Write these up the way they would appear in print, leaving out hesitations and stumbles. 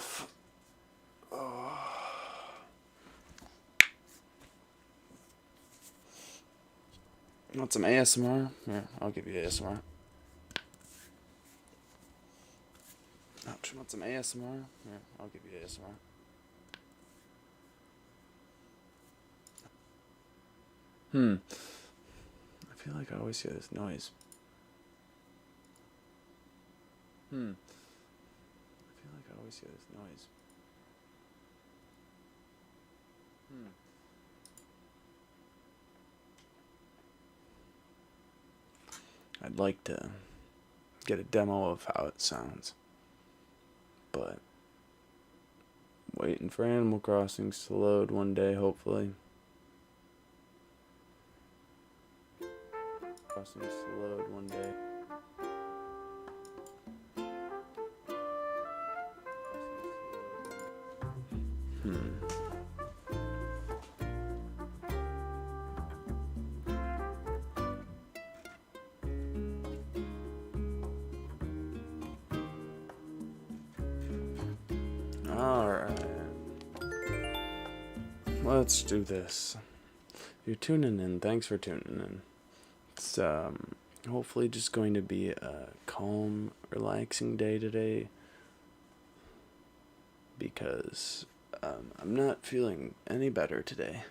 off. Want some ASMR? Here, I'll give you ASMR. Ouch, want some ASMR? Here, I'll give you ASMR. I feel like I always hear this noise. I feel like I always hear this noise. I'd like to get a demo of how it sounds, but waiting for Animal Crossings to load one day, hopefully. Crossings to load one day. Alright. Let's do this. If you're tuning in, thanks for tuning in. It's hopefully just going to be a calm, relaxing day today. Because I'm not feeling any better today.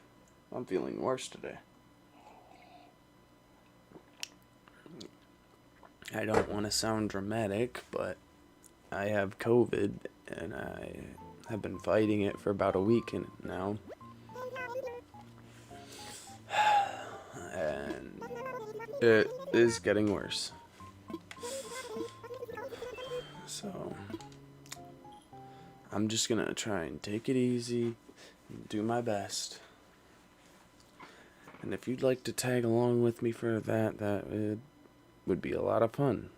I'm feeling worse today. I don't want to sound dramatic, but I have COVID and I have been fighting it for about a week now. And it is getting worse. So I'm just gonna try and take it easy and do my best. And if you'd like to tag along with me for that would be a lot of fun.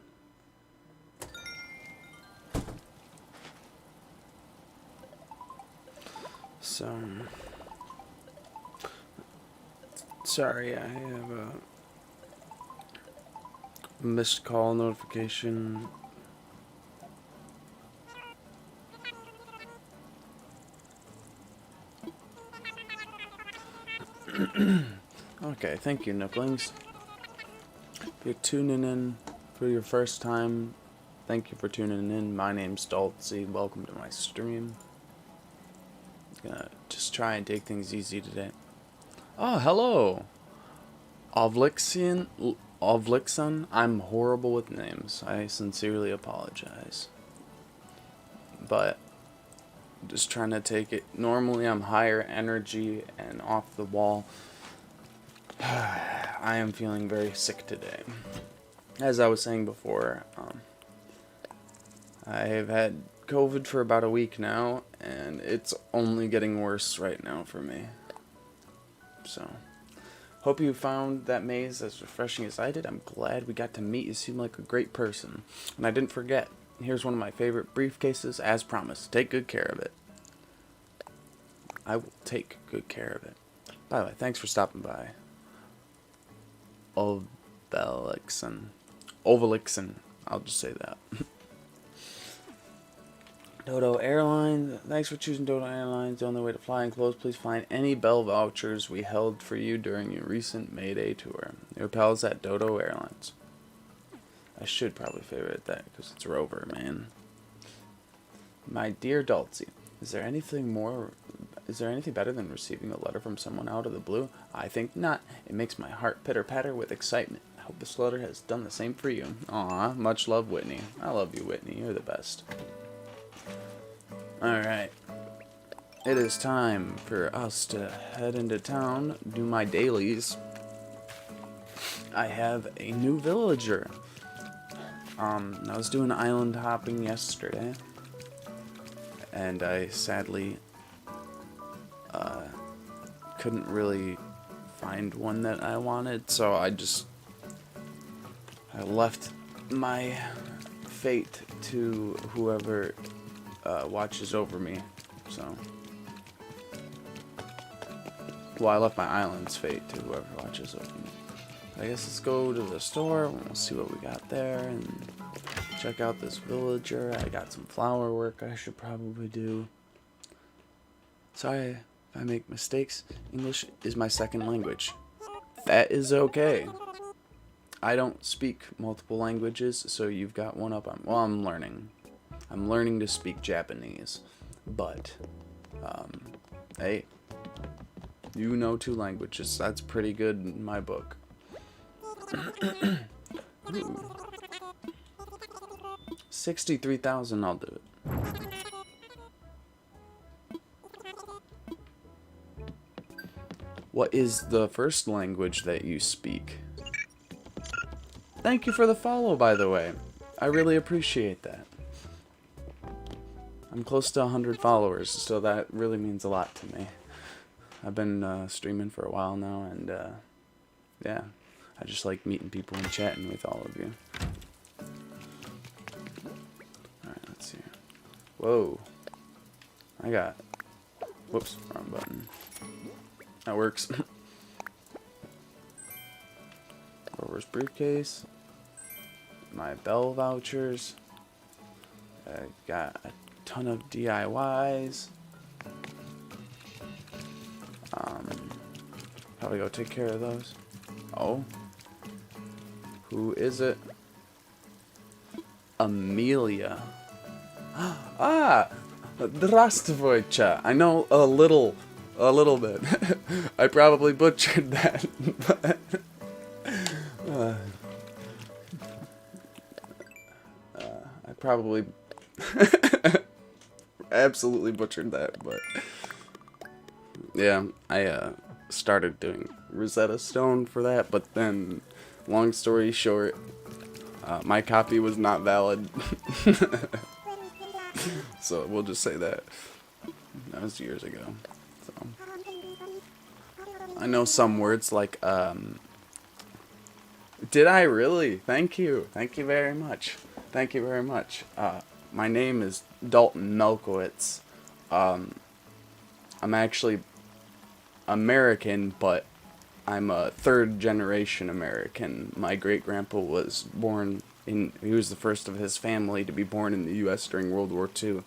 So, sorry, I have a missed call notification. Okay, thank you, Nooklings. If you're tuning in for your first time, thank you for tuning in. My name's Daltsy. Welcome to my stream. Gonna just try and take things easy today. Oh, hello! Ovlixon. I'm horrible with names. I sincerely apologize. But just trying to take it. Normally I'm higher energy and off the wall. I am feeling very sick today. As I was saying before, I have had COVID for about a week now, and it's only getting worse right now for me. So, hope you found that maze as refreshing as I did. I'm glad we got to meet. You seem like a great person. And I didn't forget, here's one of my favorite briefcases, as promised. Take good care of it. I will take good care of it. By the way, thanks for stopping by. Ovelixon. I'll just say that. Dodo Airlines. Thanks for choosing Dodo Airlines. The only way to fly and close. Please find any Bell vouchers we held for you during your recent May Day tour. Your pals at Dodo Airlines. I should probably favorite that because it's Rover, man. My dear Daltsy, is there anything better than receiving a letter from someone out of the blue? I think not. It makes my heart pitter-patter with excitement. I hope this letter has done the same for you. Aw, much love, Whitney. I love you, Whitney. You're the best. Alright. It is time for us to head into town, do my dailies. I have a new villager. I was doing island hopping yesterday, and I sadly couldn't really find one that I wanted, so I left my fate to whoever watches over me. So, well, I left my island's fate to whoever watches over me. I guess let's go to the store and we'll see what we got there and check out this villager. I got some flower work I should probably do. Sorry if I make mistakes. English is my second language. That is okay. I don't speak multiple languages, so you've got one up on. Well, I'm learning. I'm learning to speak Japanese, but hey, you know 2 languages. That's pretty good in my book. 63,000, I'll do it. What is the first language that you speak? Thank you for the follow, by the way. I really appreciate that. I'm close to 100 followers, so that really means a lot to me. I've been streaming for a while now, and yeah, I just like meeting people and chatting with all of you. Alright, let's see. Whoa. I got... Whoops, wrong button. That works. Grover's briefcase. My Bell vouchers. I got a ton of DIYs. Probably go take care of those. Oh. Who is it? Amelia. Ah! Здравствуйте. I know a little bit. I probably butchered that. But, I probably absolutely butchered that, but yeah, I started doing Rosetta Stone for that, but then, long story short, my copy was not valid. So we'll just say that. That was years ago. So I know some words like did I really? Thank you. Thank you very much. Thank you very much. My name is Dalton Melkowitz. I'm actually American, but I'm a 3rd generation American. My great-grandpa was born in, he was the first of his family to be born in the U.S. during World War II.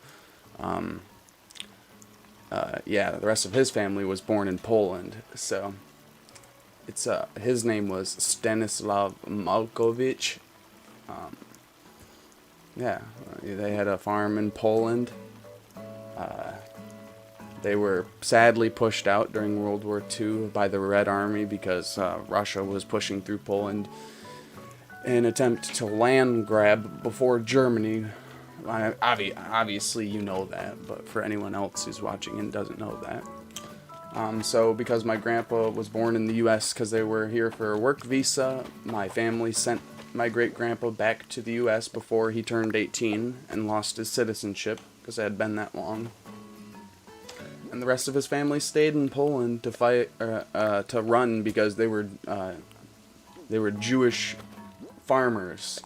Yeah, the rest of his family was born in Poland, so it's his name was Stanislav Malkovich. Yeah, they had a farm in Poland. They were sadly pushed out during World War II by the Red Army because Russia was pushing through Poland in an attempt to land grab before Germany. Obviously you know that, but for anyone else who's watching and doesn't know that. So because my grandpa was born in the U.S. because they were here for a work visa, my family sent my great-grandpa back to the U.S. before he turned 18 and lost his citizenship because it had been that long. And the rest of his family stayed in Poland to fight, to run because they were Jewish farmers.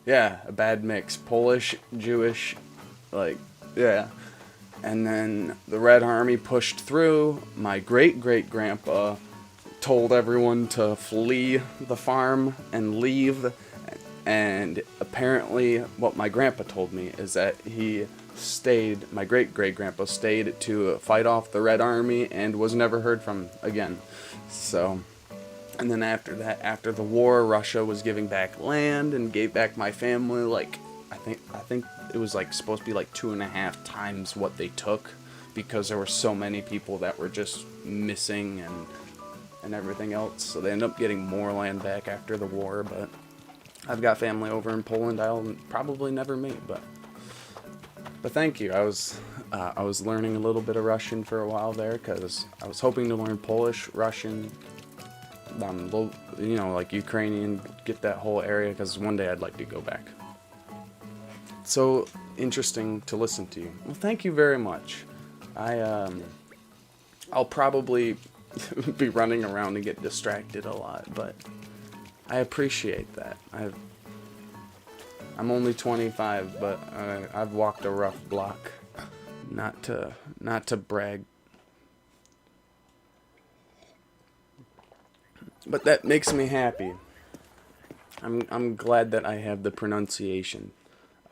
Yeah, a bad mix. Polish, Jewish, like, yeah. And then the Red Army pushed through. My great-great-grandpa told everyone to flee the farm and leave. And apparently what my grandpa told me is that he stayed, my great-great-grandpa stayed to fight off the Red Army and was never heard from again. So, and then after that, after the war, Russia was giving back land and gave back my family, like, I think it was like supposed to be like 2.5 times what they took because there were so many people that were just missing and everything else. So they ended up getting more land back after the war, but I've got family over in Poland I'll probably never meet, but thank you. I was learning a little bit of Russian for a while there because I was hoping to learn Polish, Russian, you know, like Ukrainian, get that whole area because one day I'd like to go back. So interesting to listen to you. Well, thank you very much. I'll probably be running around and get distracted a lot, but I appreciate that. I'm only 25, but I've walked a rough block. Not to brag. But that makes me happy. I'm glad that I have the pronunciation.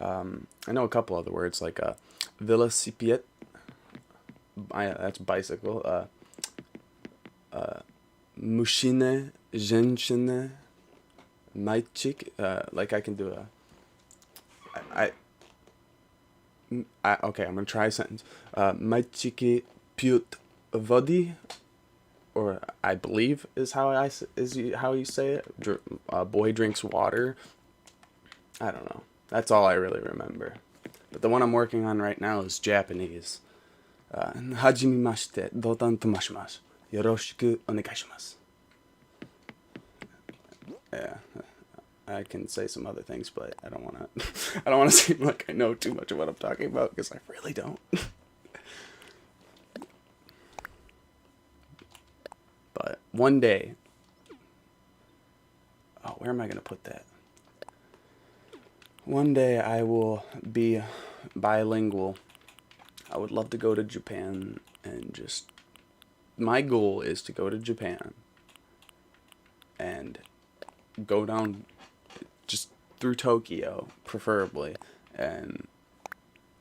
I know a couple other words like velocipede. That's bicycle. Mushine, женщина, мальчик. Like I can do I, okay, I'm gonna try a sentence. Мальчики пьют воды, or I believe is how you say it. Boy drinks water. I don't know. That's all I really remember. But the one I'm working on right now is Japanese. はじめまして、ドータンと申します。よろしくお願いします. Yeah, I can say some other things, but I don't want to. I don't want to seem like I know too much of what I'm talking about because I really don't. But one day, oh, where am I gonna put that? One day I will be bilingual. I would love to go to Japan and just. My goal is to go to Japan and go down just through Tokyo, preferably, and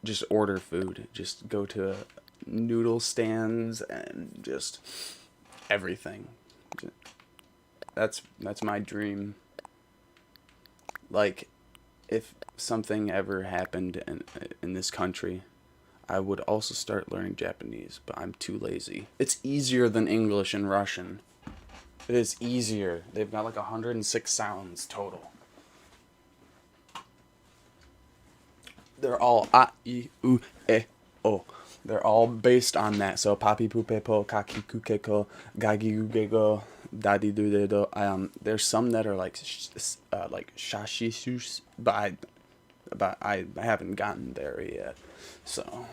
just order food. Just go to noodle stands and just everything. That's my dream. Like, if something ever happened in this country, I would also start learning Japanese, but I'm too lazy. It's easier than English and Russian. It is easier. They've got like 106 sounds total. They're all a, I, u, e, o. They're all based on that. So papi pupe po, kaki kuke ko, gagi uge go, dadi du de do. There's some that are like shashishus, but I haven't gotten there yet. So,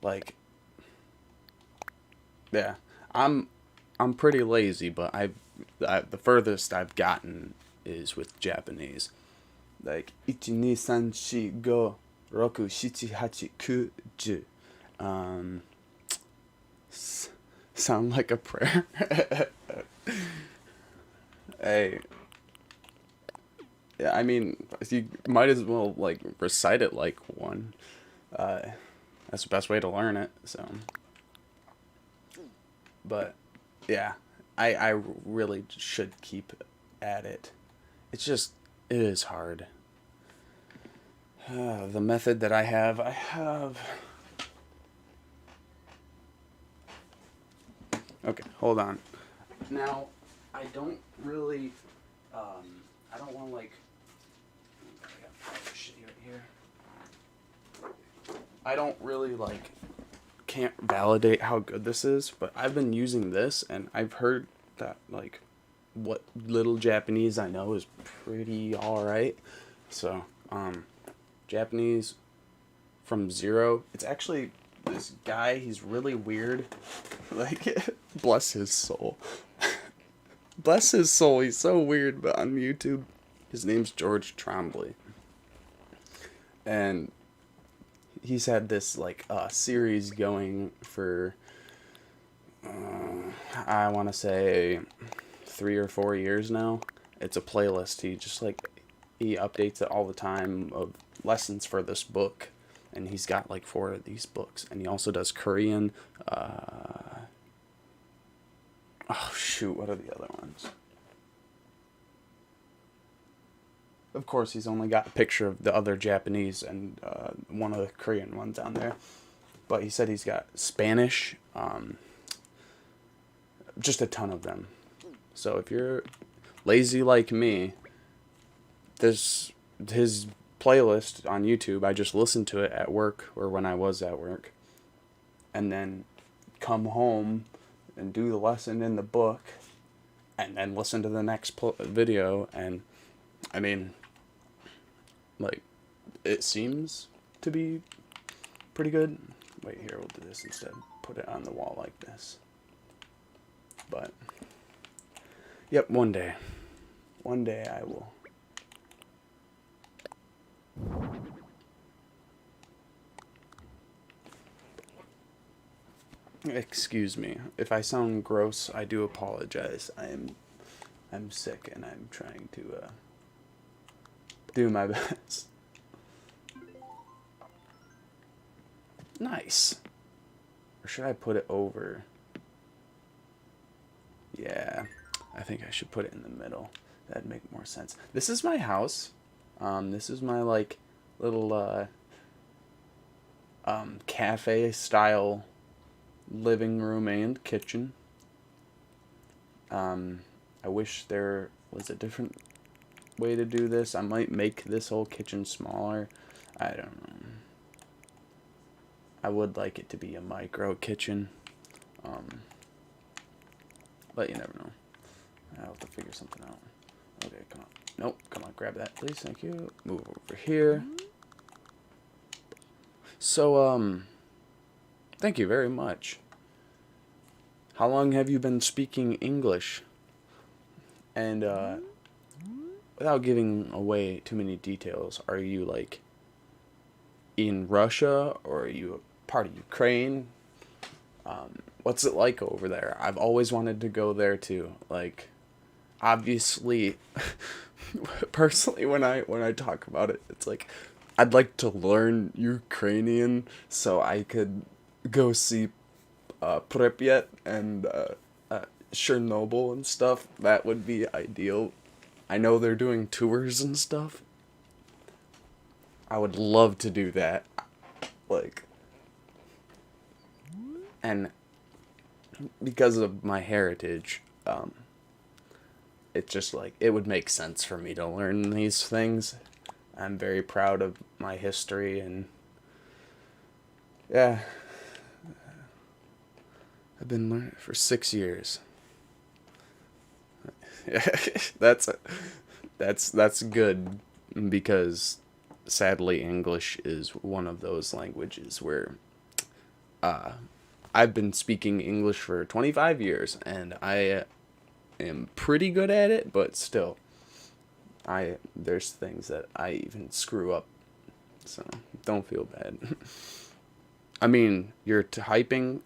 like, yeah, I'm pretty lazy, but the furthest I've gotten is with Japanese. Like 1, 2, 3, 4, 5, 6, 7, 8, 9, 10. Sound like a prayer. Hey, yeah, I mean, you might as well like recite it like one. That's the best way to learn it. So, but yeah, I really should keep at it. It's just it is hard. The method that I have. Okay, hold on. Now, I don't really. I don't want to like. I got shit here. I don't really like. Can't validate how good this is, but I've been using this, and I've heard that like, what little Japanese I know is pretty alright. So, Japanese from zero. It's actually this guy. He's really weird. Like, bless his soul. Bless his soul. He's so weird, but on YouTube, his name's George Trombley. And he's had this, like, series going for, I want to say 3 or 4 years now. It's a playlist. He updates it all the time of lessons for this book. And he's got, like, 4 of these books. And he also does Korean, oh, shoot, what are the other ones? Of course, he's only got a picture of the other Japanese and one of the Korean ones on there. But he said he's got Spanish, just a ton of them. So if you're lazy like me, his playlist on YouTube, I just listened to it at work or when I was at work. And then come home and do the lesson in the book and then listen to the next video. And I mean, like, it seems to be pretty good. Wait, here, we'll do this instead. Put it on the wall like this. But, yep, one day I will. Excuse me. If I sound gross, I do apologize. I am I'm sick and I'm trying to do my best. Nice. Or should I put it over? Yeah, I think I should put it in the middle. That'd make more sense. This is my house. This is my like little cafe style living room and kitchen. I wish there was a different way to do this. I might make this whole kitchen smaller. I don't know. I would like it to be a micro kitchen. But you never know. I'll have to figure something out. Okay, come on. Nope, come on, grab that, please. Thank you. Move over here. So, thank you very much. How long have you been speaking English? And, without giving away too many details, are you, like, in Russia, or are you a part of Ukraine? What's it like over there? I've always wanted to go there, too. Like, obviously, personally, when I talk about it, it's like, I'd like to learn Ukrainian so I could go see Pripyat and Chernobyl and stuff. That would be ideal. I know they're doing tours and stuff. I would love to do that. Like, and because of my heritage, it's just like, it would make sense for me to learn these things. I'm very proud of my history, and yeah, I've been learning for 6 years. that's good, because sadly English is one of those languages where I've been speaking English for 25 years and I am pretty good at it, but still there's things that I even screw up, so don't feel bad. I mean, you're typing.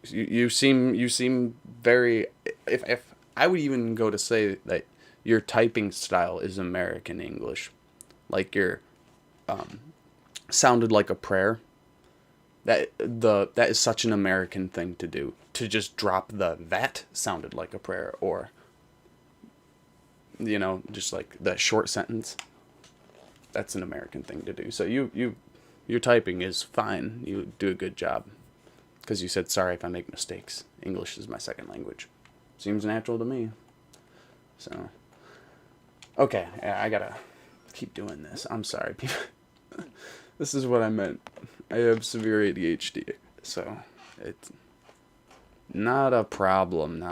You seem very. If I would even go to say that your typing style is American English, like your sounded like a prayer. That is such an American thing to do. To just drop that sounded like a prayer, or just like the short sentence. That's an American thing to do. So your typing is fine. You do a good job. Because you said, sorry if I make mistakes. English is my second language. Seems natural to me. So, okay, I gotta keep doing this. I'm sorry, people. This is what I meant. I have severe ADHD, so it's not a problem,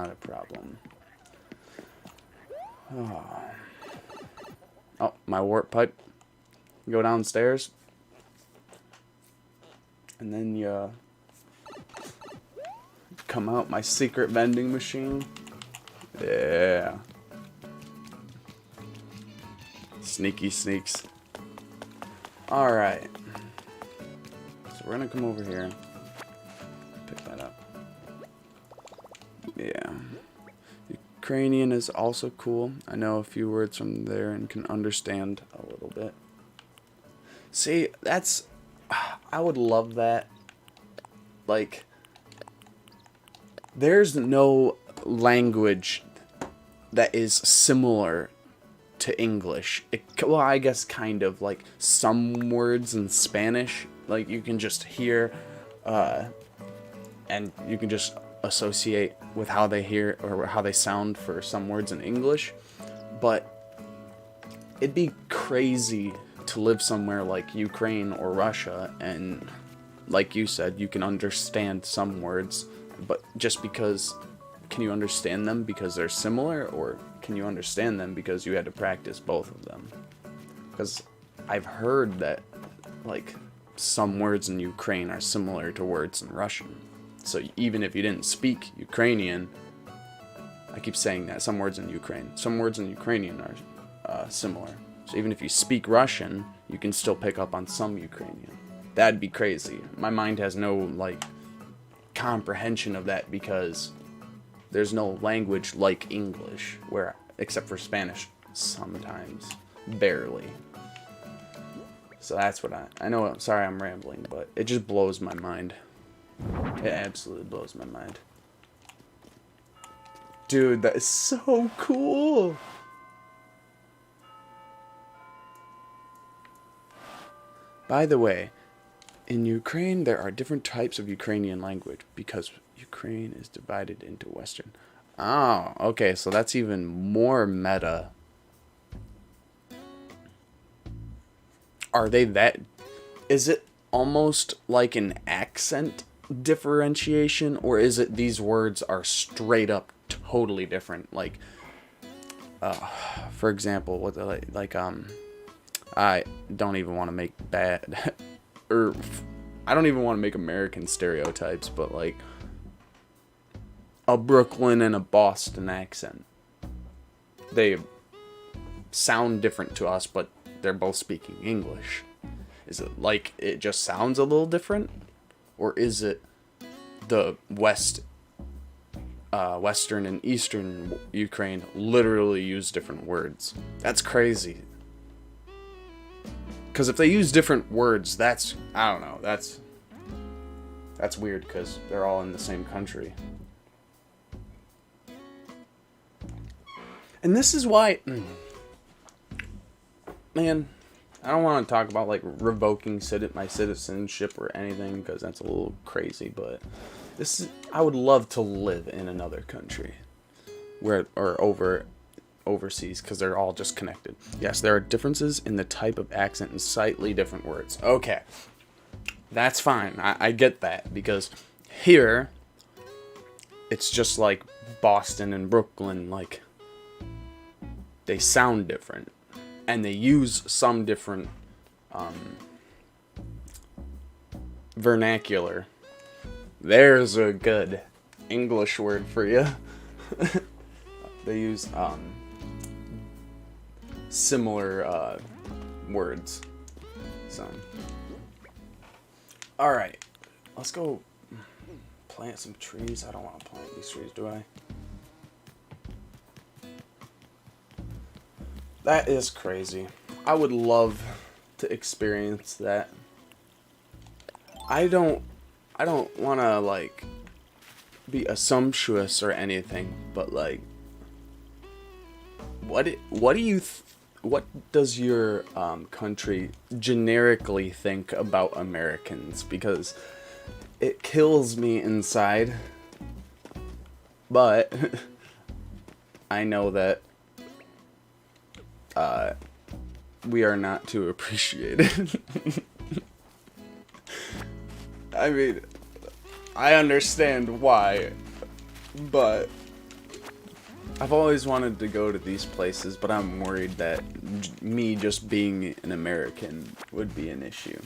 Oh, my warp pipe. Go downstairs. And then you come out my secret vending machine. Yeah. Sneaky sneaks. Alright. So we're gonna come over here. Pick that up. Yeah. Ukrainian is also cool. I know a few words from there and can understand a little bit. See, I would love that. Like, there's no language that is similar to English. Well, I guess kind of, like some words in Spanish, like you can just hear, and you can just associate with how they hear or how they sound for some words in English. But it'd be crazy to live somewhere like Ukraine or Russia, and like you said, you can understand some words, but just because, can you understand them because they're similar, or can you understand them because you had to practice both of them? Because I've heard that, like, some words in Ukraine are similar to words in Russian. So even if you didn't speak Ukrainian, I keep saying that, some words in Ukrainian are similar. So even if you speak Russian, you can still pick up on some Ukrainian. That'd be crazy. My mind has no, like, comprehension of that, because there's no language like English, where except for Spanish sometimes, barely. So that's what I know. I'm sorry I'm rambling, but it just blows my mind. It absolutely blows my mind. Dude, that is so cool. By the way, in Ukraine, there are different types of Ukrainian language because Ukraine is divided into Western. Oh, okay, so that's even more meta. Are they that... Is it almost like an accent differentiation, or is it these words are straight up totally different? Like, for example, what the, I don't even want to make bad... or I don't even want to make American stereotypes, but like a Brooklyn and a Boston accent. They sound different to us, but they're both speaking English. Is it like it just sounds a little different? Or is it the Western and Eastern Ukraine literally use different words? That's crazy. Because if they use different words, that's, I don't know, that's weird because they're all in the same country. And this is why, man, I don't want to talk about like revoking my citizenship or anything because that's a little crazy, but I would love to live in another country overseas because they're all just connected. Yes, there are differences in the type of accent and slightly different words. Okay, that's fine. I get that because here it's just like Boston and Brooklyn, like they sound different and they use some different vernacular. There's a good English word for you. They use similar words. So, all right, let's go plant some trees. I don't want to plant these trees, do I? That is crazy. I would love to experience that. I don't want to like be assumptuous or anything, but like what does your country generically think about Americans? Because it kills me inside. But I know that we are not too appreciated. I mean, I understand why, but I've always wanted to go to these places, but I'm worried that me just being an American would be an issue.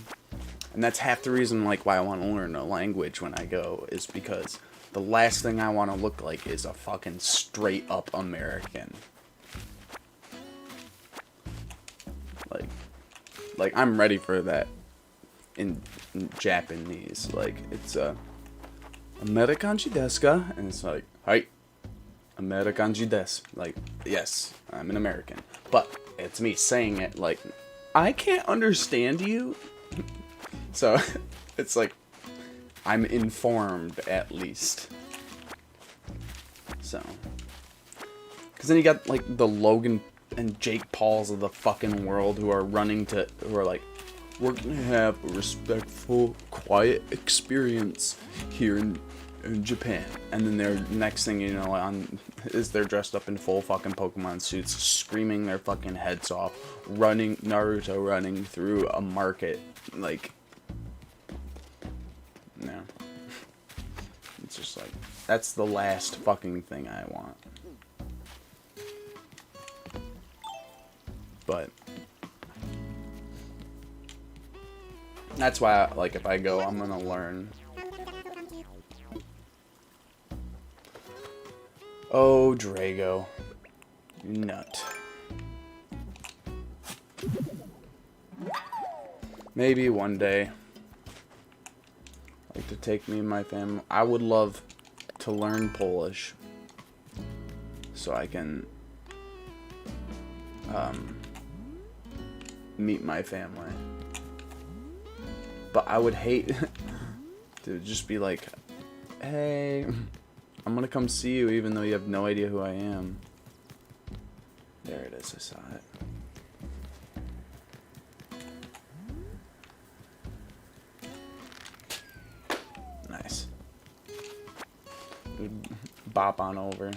And that's half the reason like why I want to learn a language when I go, is because the last thing I want to look like is a fucking straight up American. Like I'm ready for that in Japanese. Like it's Amerikanji desu ka? And it's like, hi, Amerikanji desu. Like, yes, I'm an American. But it's me saying it like, I can't understand you. So it's like, I'm informed at least. So, because then you got like the Logan and Jake Pauls of the fucking world who are like, we're gonna have a respectful, quiet experience here in Japan. And then their next thing you know is they're dressed up in full fucking Pokemon suits, screaming their fucking heads off, Naruto running through a market. Like, no. It's just like, that's the last fucking thing I want. But that's why, like, if I go, I'm gonna learn. Oh, Drago. You nut. Maybe one day. Like to take me and my family. I would love to learn Polish. so I can meet my family. But I would hate to just be like, hey, I'm gonna come see you even though you have no idea who I am. There it is, I saw it. Nice. Bop on over.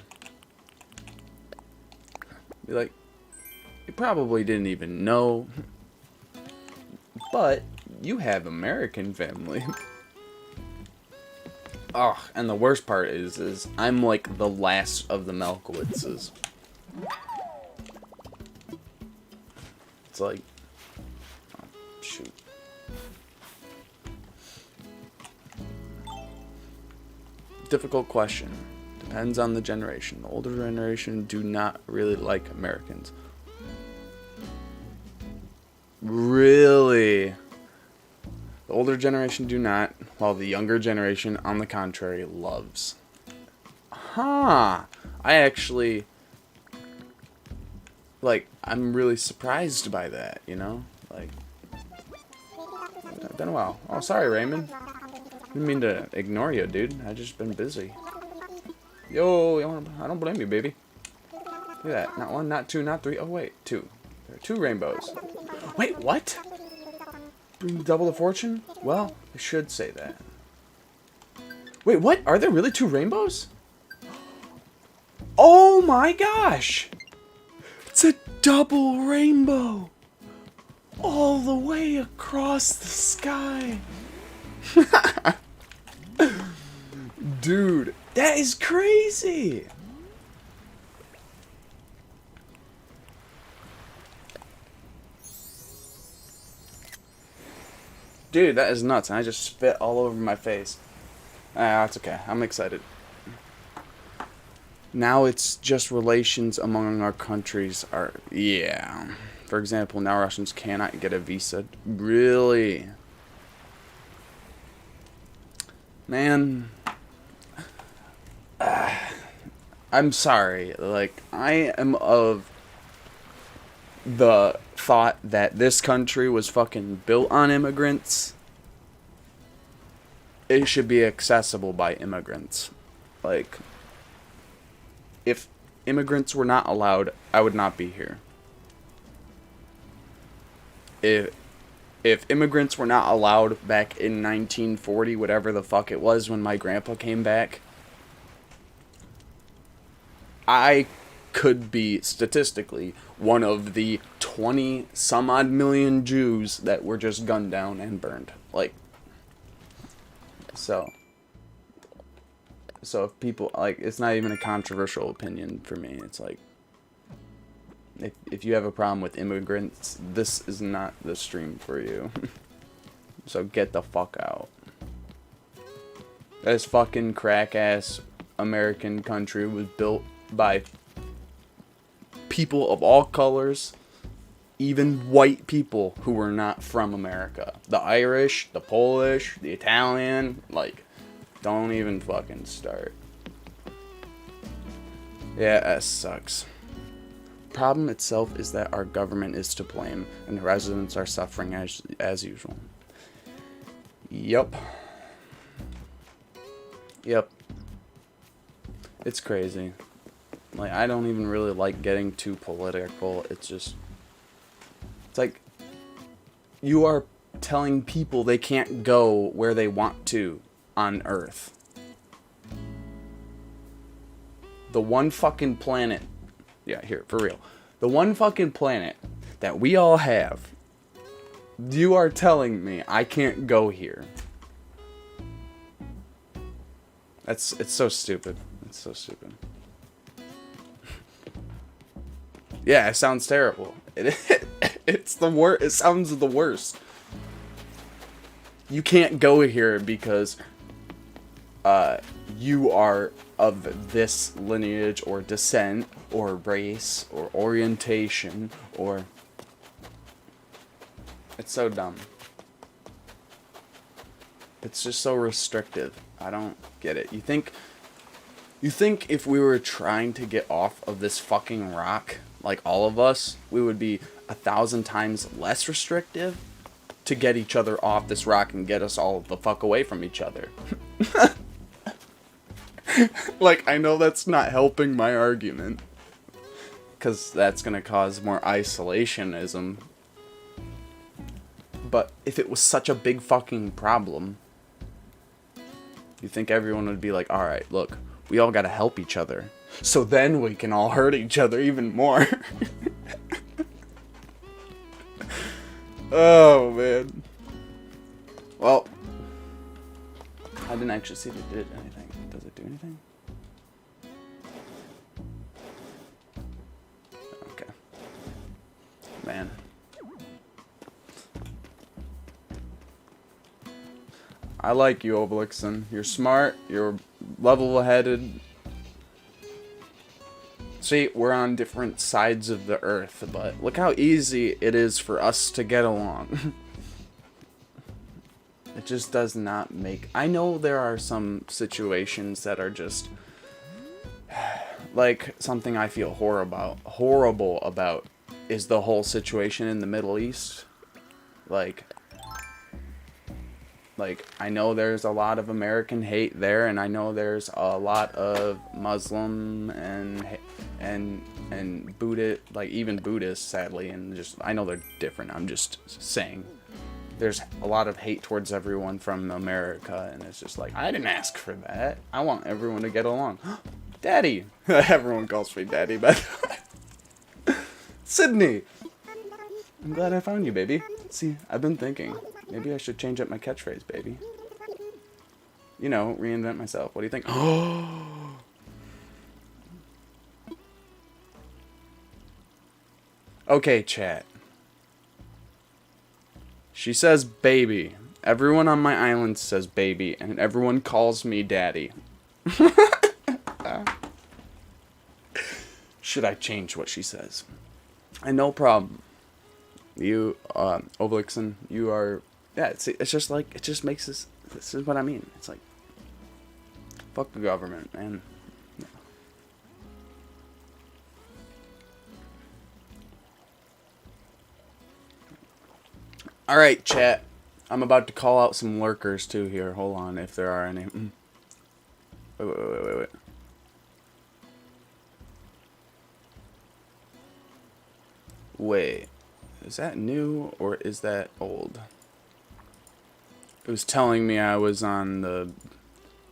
Be like, you probably didn't even know, but you have American family. Ugh, and the worst part is I'm like the last of the Malkowitzes. It's like, oh, shoot. Difficult question. Depends on the generation. The older generation do not really like Americans. Really? The older generation do not, while the younger generation, on the contrary, loves. Huh. I actually, like, I'm really surprised by that, you know? Like, it's been a while. Oh, sorry, Raymond. Didn't mean to ignore you, dude. I just been busy. Yo, I don't blame you, baby. Look at that. Not one, not two, not three. Oh, wait. Two. There are 2 rainbows. Wait, what? Bring double the fortune? Well, I should say that. Wait, what? Are there really 2 rainbows? Oh my gosh! It's a double rainbow! All the way across the sky! Dude, that is crazy! Dude, that is nuts. And I just spit all over my face. Ah, that's okay. I'm excited. Now it's just relations among our countries are... Yeah. For example, now Russians cannot get a visa. Really? Man. I'm sorry. Like, I am of the thought that this country was fucking built on immigrants. It should be accessible by immigrants. Like, if immigrants were not allowed, I would not be here. If immigrants were not allowed back in 1940, whatever the fuck it was when my grandpa came back, I could be, statistically, one of the 20 some odd million Jews that were just gunned down and burned. Like, so if people, like, it's not even a controversial opinion for me. It's like, if you have a problem with immigrants, this is not the stream for you. So get the fuck out. This fucking crack-ass American country was built by people of all colors, even white people who were not from America. The Irish, the Polish, the Italian, like, don't even fucking start. Yeah, that sucks. Problem itself is that our government is to blame, and the residents are suffering as usual. Yup. Yep. It's crazy. Like, I don't even really like getting too political. It's like, you are telling people they can't go where they want to on Earth. The one fucking planet, yeah, here, for real. The one fucking planet that we all have, you are telling me I can't go here. It's so stupid. It's so stupid. Yeah, it sounds terrible. It's the worst. It sounds the worst. You can't go here because you are of this lineage or descent or race or orientation or... It's so dumb. It's just so restrictive. I don't get it. You think You think if we were trying to get off of this fucking rock, like all of us, we would be 1,000 times less restrictive to get each other off this rock and get us all the fuck away from each other? Like, I know that's not helping my argument, because that's going to cause more isolationism. But if it was such a big fucking problem, you think everyone would be like, alright, look, we all gotta help each other, so then we can all hurt each other even more. Oh, man. Well, I didn't actually see if it did anything. Does it do anything? Okay. Man. I like you, Obelixon. You're smart, you're level-headed. See, we're on different sides of the earth, but look how easy it is for us to get along. It just does not make... I know there are some situations that are just... like, something I feel horrible about is the whole situation in the Middle East. Like, I know there's a lot of American hate there, and I know there's a lot of Muslim and Buddhist, like even Buddhists, sadly, and just, I know they're different. I'm just saying, there's a lot of hate towards everyone from America, and it's just like, I didn't ask for that. I want everyone to get along. Daddy! Everyone calls me Daddy, by the way. Sydney! I'm glad I found you, baby. See, I've been thinking. Maybe I should change up my catchphrase, baby. You know, reinvent myself. What do you think? Okay, chat. She says baby. Everyone on my island says baby, and everyone calls me daddy. Should I change what she says? And no problem. You, Obelixon, you are... Yeah, it's just like, it just makes this is what I mean. It's like, fuck the government, man. No. Alright, chat. I'm about to call out some lurkers, too, here. Hold on, if there are any. Wait. Wait. Is that new, or is that old? It was telling me I was on the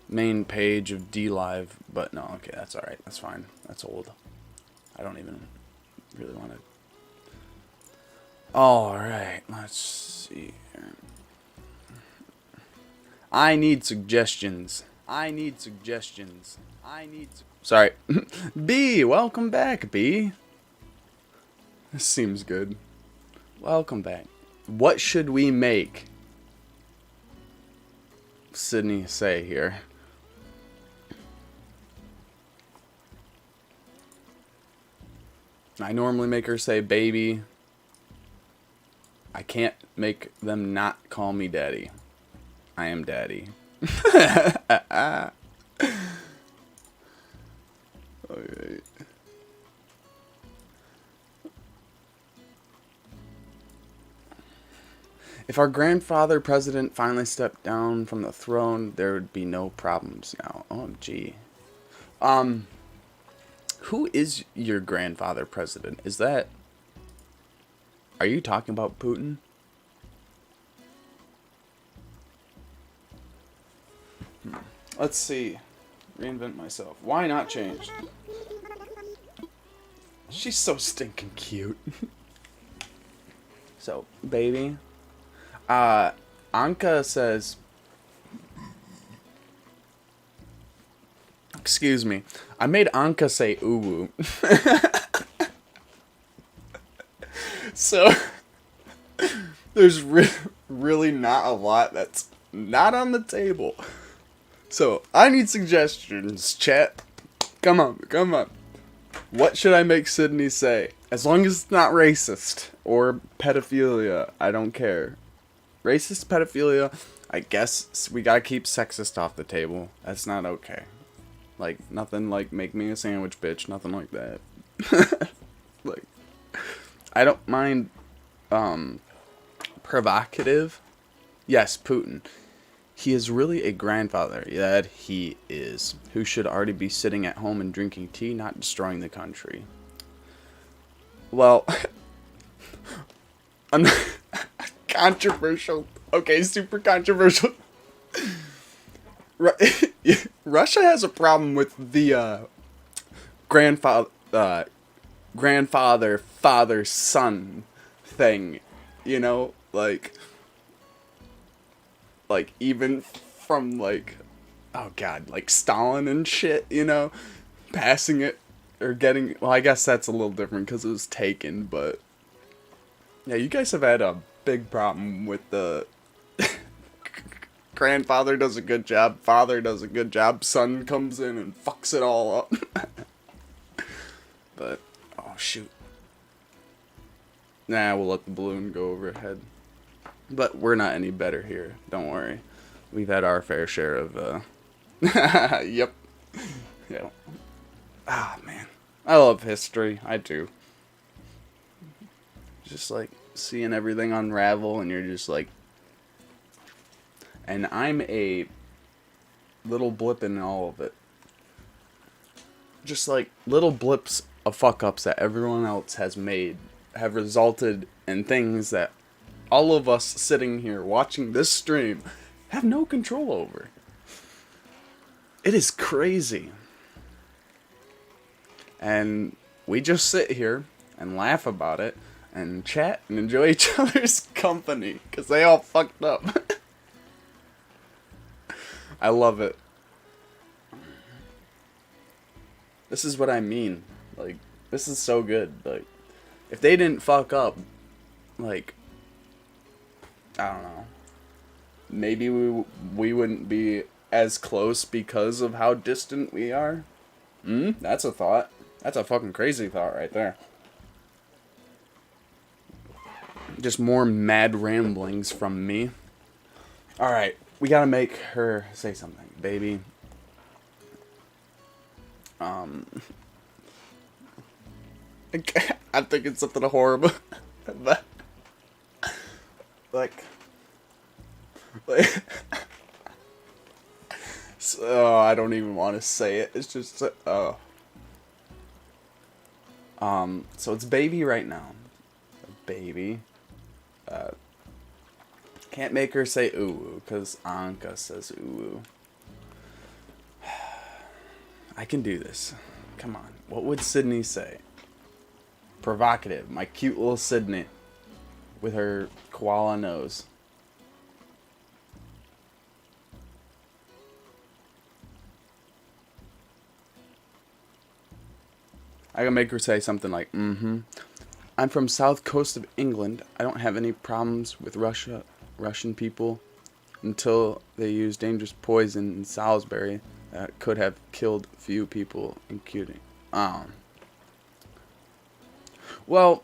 main page of DLive, but no, okay, that's alright. That's fine. That's old. I don't even really want to... Alright, let's see here. I need suggestions. Sorry. B, welcome back, B. This seems good. Welcome back. What should we make Sydney say here? I normally make her say baby. I can't make them not call me daddy. I am daddy. Okay. If our grandfather president finally stepped down from the throne, there would be no problems now. OMG. Who is your grandfather president? Is that... Are you talking about Putin? Let's see. Reinvent myself. Why not change? She's so stinking cute. So, baby. Anka says... Excuse me. I made Anka say ooh. So, there's really not a lot that's not on the table. So, I need suggestions, chat. Come on. What should I make Sydney say? As long as it's not racist or pedophilia, I don't care. Racist, pedophilia, I guess we gotta keep sexist off the table. That's not okay. Like, nothing like make me a sandwich, bitch. Nothing like that. Like, I don't mind, provocative. Yes, Putin. He is really a grandfather. That he is. Who should already be sitting at home and drinking tea, not destroying the country. Well, controversial. Okay, super controversial. Russia has a problem with the grandfather father son thing, you know, like even from like, oh god, like Stalin and shit, you know, passing it or getting, well, I guess that's a little different because it was taken, but yeah, you guys have had a big problem with the grandfather does a good job, father does a good job, son comes in and fucks it all up. But, oh shoot. Nah, we'll let the balloon go overhead. But we're not any better here, don't worry. We've had our fair share of, yep. Yeah. Ah, man. I love history, I do. Just like seeing everything unravel and you're just like, and I'm a little blip in all of it. Just like little blips of fuck ups that everyone else has made have resulted in things that all of us sitting here watching this stream have no control over. It is crazy. And we just sit here and laugh about it and chat and enjoy each other's company because they all fucked up. I love it. This is what I mean. Like, this is so good. Like, if they didn't fuck up, like, I don't know. Maybe we wouldn't be as close because of how distant we are. That's a thought. That's a fucking crazy thought right there. Just more mad ramblings from me. Alright, we gotta make her say something, baby. I'm thinking something horrible. But, like so, I don't even want to say it. It's just, so it's baby right now. Baby. Can't make her say ooh, because Anka says ooh. I can do this. Come on. What would Sydney say? Provocative. My cute little Sydney. With her koala nose. I can make her say something like, I'm from south coast of England. I don't have any problems with Russian people until they used dangerous poison in Salisbury that could have killed few people, including. Well,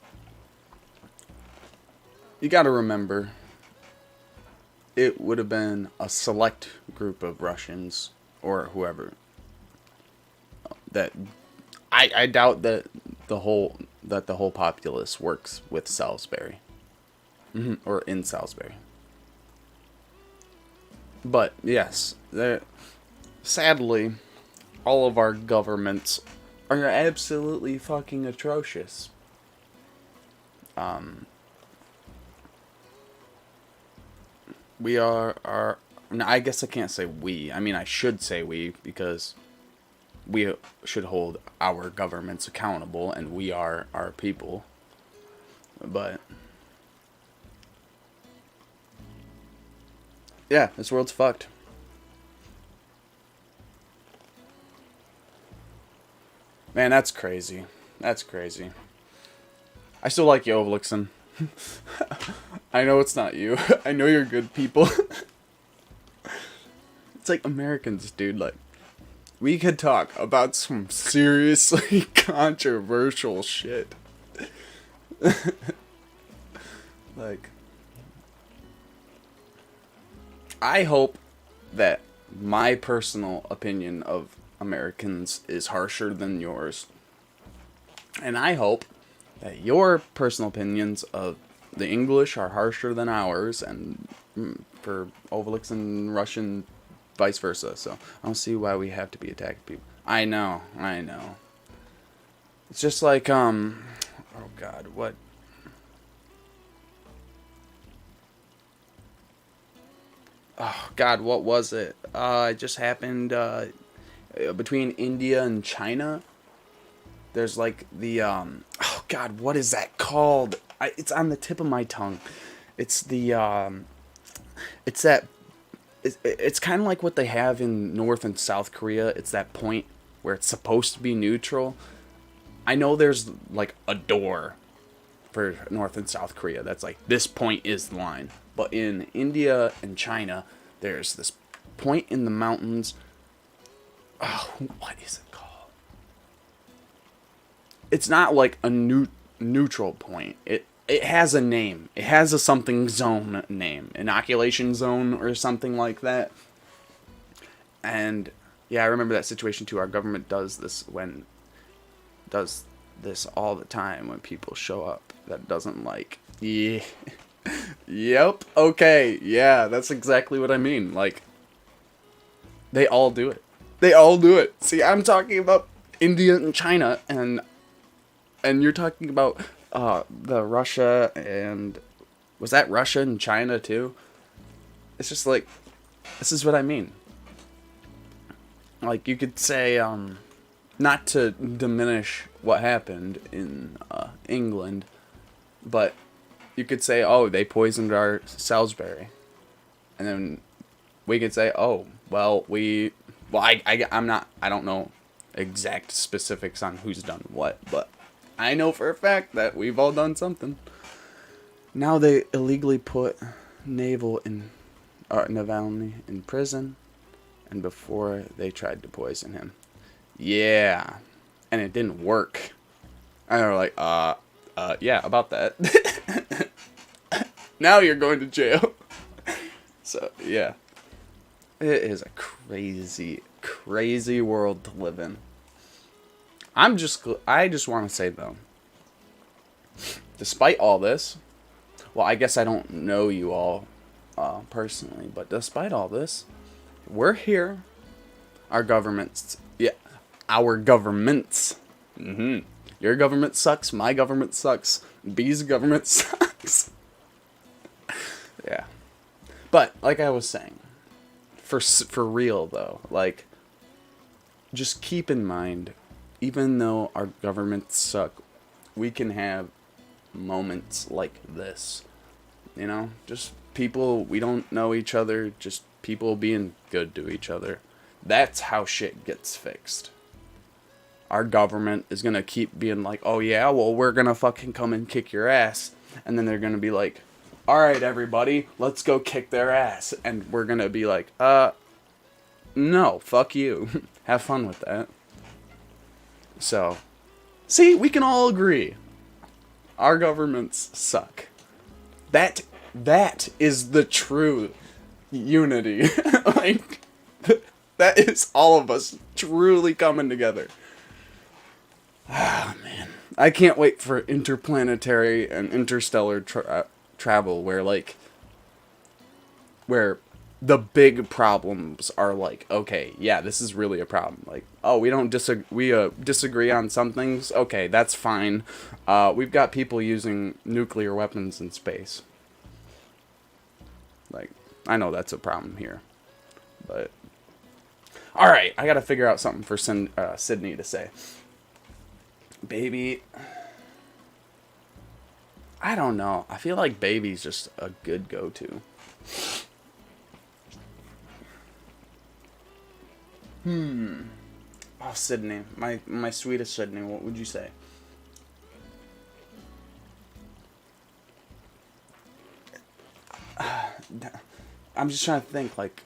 you gotta remember, it would have been a select group of Russians or whoever that I doubt that the whole populace works with Salisbury or in Salisbury. But yes, sadly, all of our governments are absolutely fucking atrocious. We are. No, I guess I can't say we. I mean, I should say we because we should hold our governments accountable, and we are our people. But yeah, this world's fucked. Man, that's crazy. That's crazy. I still like you, Ovelixon. I know it's not you. I know you're good people. It's like Americans, dude. Like, we could talk about some seriously controversial shit. Like, I hope that my personal opinion of Americans is harsher than yours. And I hope that your personal opinions of the English are harsher than ours, and for Obelix and Russian, vice versa. So I don't see why we have to be attacking people. I know. It's just like, oh God, what? Oh God, what was it? It just happened, between India and China. There's like the, oh God, what is that called? It's on the tip of my tongue. It's the, it's that, it's kind of like what they have in North and South Korea. It's that point where it's supposed to be neutral. I know there's like a door for North and South Korea that's like, this point is the line. But in India and China, there's this point in the mountains. Oh, what is it called? It's not like a neutral point. It has a name. It has a something zone name. Inoculation zone or something like that. And yeah, I remember that situation too. Our government does this all the time when people show up that doesn't like. Yeah. Yep. Okay. Yeah, that's exactly what I mean. Like, they all do it. They all do it. See, I'm talking about India and China, and you're talking about the Russia and was that Russia and China too? It's just like, this is what I mean. Like, you could say, not to diminish what happened in England, but you could say, oh, they poisoned our Salisbury. And then we could say, oh, well, I don't know exact specifics on who's done what, but I know for a fact that we've all done something. Now they illegally put Navalny in prison, and before they tried to poison him. Yeah, and it didn't work. And they were like, yeah, about that. Now you're going to jail. So, yeah. It is a crazy, crazy world to live in. I just want to say, though, despite all this, well, I guess I don't know you all personally, but despite all this, we're here. Our governments, our governments. Your government sucks. My government sucks. B's government sucks. Yeah. But, like I was saying, for real, though, like, just keep in mind, even though our governments suck, we can have moments like this. You know? Just people, we don't know each other, just people being good to each other. That's how shit gets fixed. Our government is gonna keep being like, oh yeah, well, we're gonna fucking come and kick your ass. And then they're gonna be like, alright, everybody, let's go kick their ass. And we're gonna be like, no, fuck you. Have fun with that. So, see, we can all agree. Our governments suck. That is the true unity. Like, that is all of us truly coming together. Ah, man. I can't wait for interplanetary and interstellar travel where the big problems are like, okay, yeah, this is really a problem. Like, oh, we disagree on some things. Okay, that's fine. We've got people using nuclear weapons in space. Like, I know that's a problem here, but all right, I gotta figure out something for Sydney to say. Baby, I don't know. I feel like baby's just a good go-to. Oh, Sydney, my sweetest Sydney, what would you say? I'm just trying to think, like,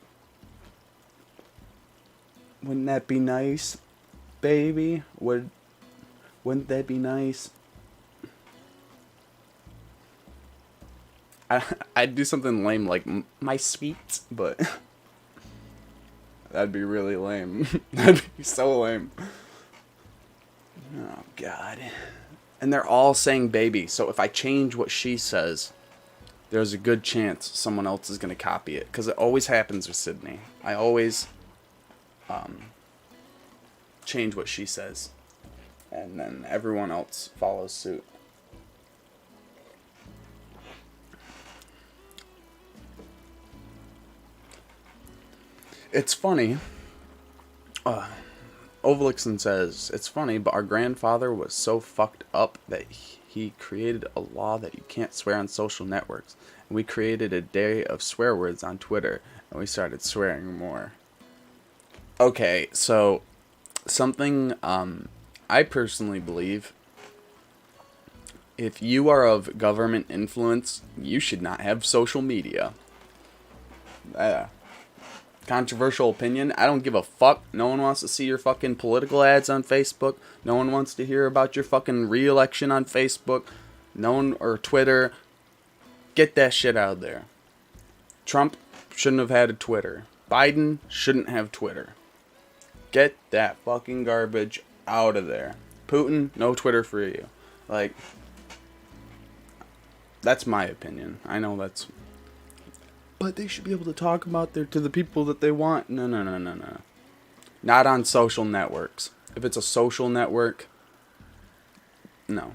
wouldn't that be nice, baby? Wouldn't that be nice? I'd do something lame like my sweet, but That'd be really lame. That'd be so lame. Oh, God. And they're all saying baby, so if I change what she says, there's a good chance someone else is going to copy it. Because it always happens with Sydney. I always change what she says. And then everyone else follows suit. It's funny. Ovelixon says, it's funny, but our grandfather was so fucked up that he created a law that you can't swear on social networks. And we created a day of swear words on Twitter, and we started swearing more. Okay, so something I personally believe, if you are of government influence, you should not have social media. Controversial opinion. I don't give a fuck. No one wants to see your fucking political ads on Facebook. No one wants to hear about your fucking re-election on Facebook. No one, or Twitter. Get that shit out of there. Trump shouldn't have had a Twitter. Biden shouldn't have Twitter. Get that fucking garbage out of there. Putin, no Twitter for you. Like, that's my opinion. I know that's... But they should be able to talk about to the people that they want. No. Not on social networks. If it's a social network, no.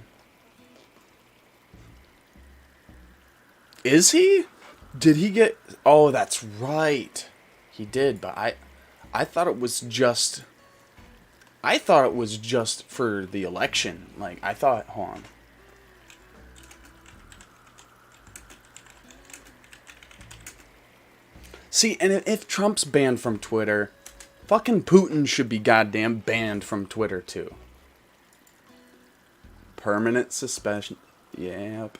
Is he? Did he get... Oh, that's right. He did, but I thought it was just... I thought it was just for the election. Like, I thought... Hold on. See, and if Trump's banned from Twitter, fucking Putin should be goddamn banned from Twitter too. Permanent suspension. Yep.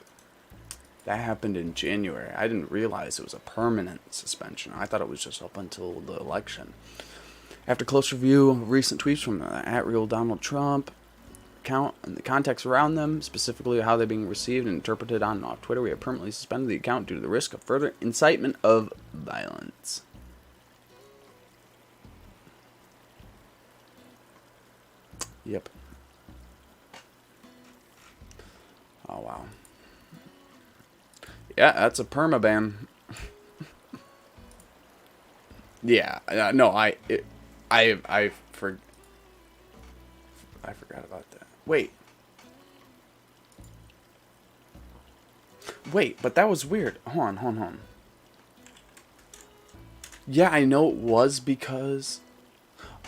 That happened in January. I didn't realize it was a permanent suspension. I thought it was just up until the election. After close review of recent tweets from the @RealDonaldTrump account and the context around them, specifically how they're being received and interpreted on and off Twitter, we have permanently suspended the account due to the risk of further incitement of violence. Yep. Oh, wow. Yeah, that's a permaban. Yeah, no, I forgot about that. Wait, but that was weird. Hold on. Yeah, I know it was because...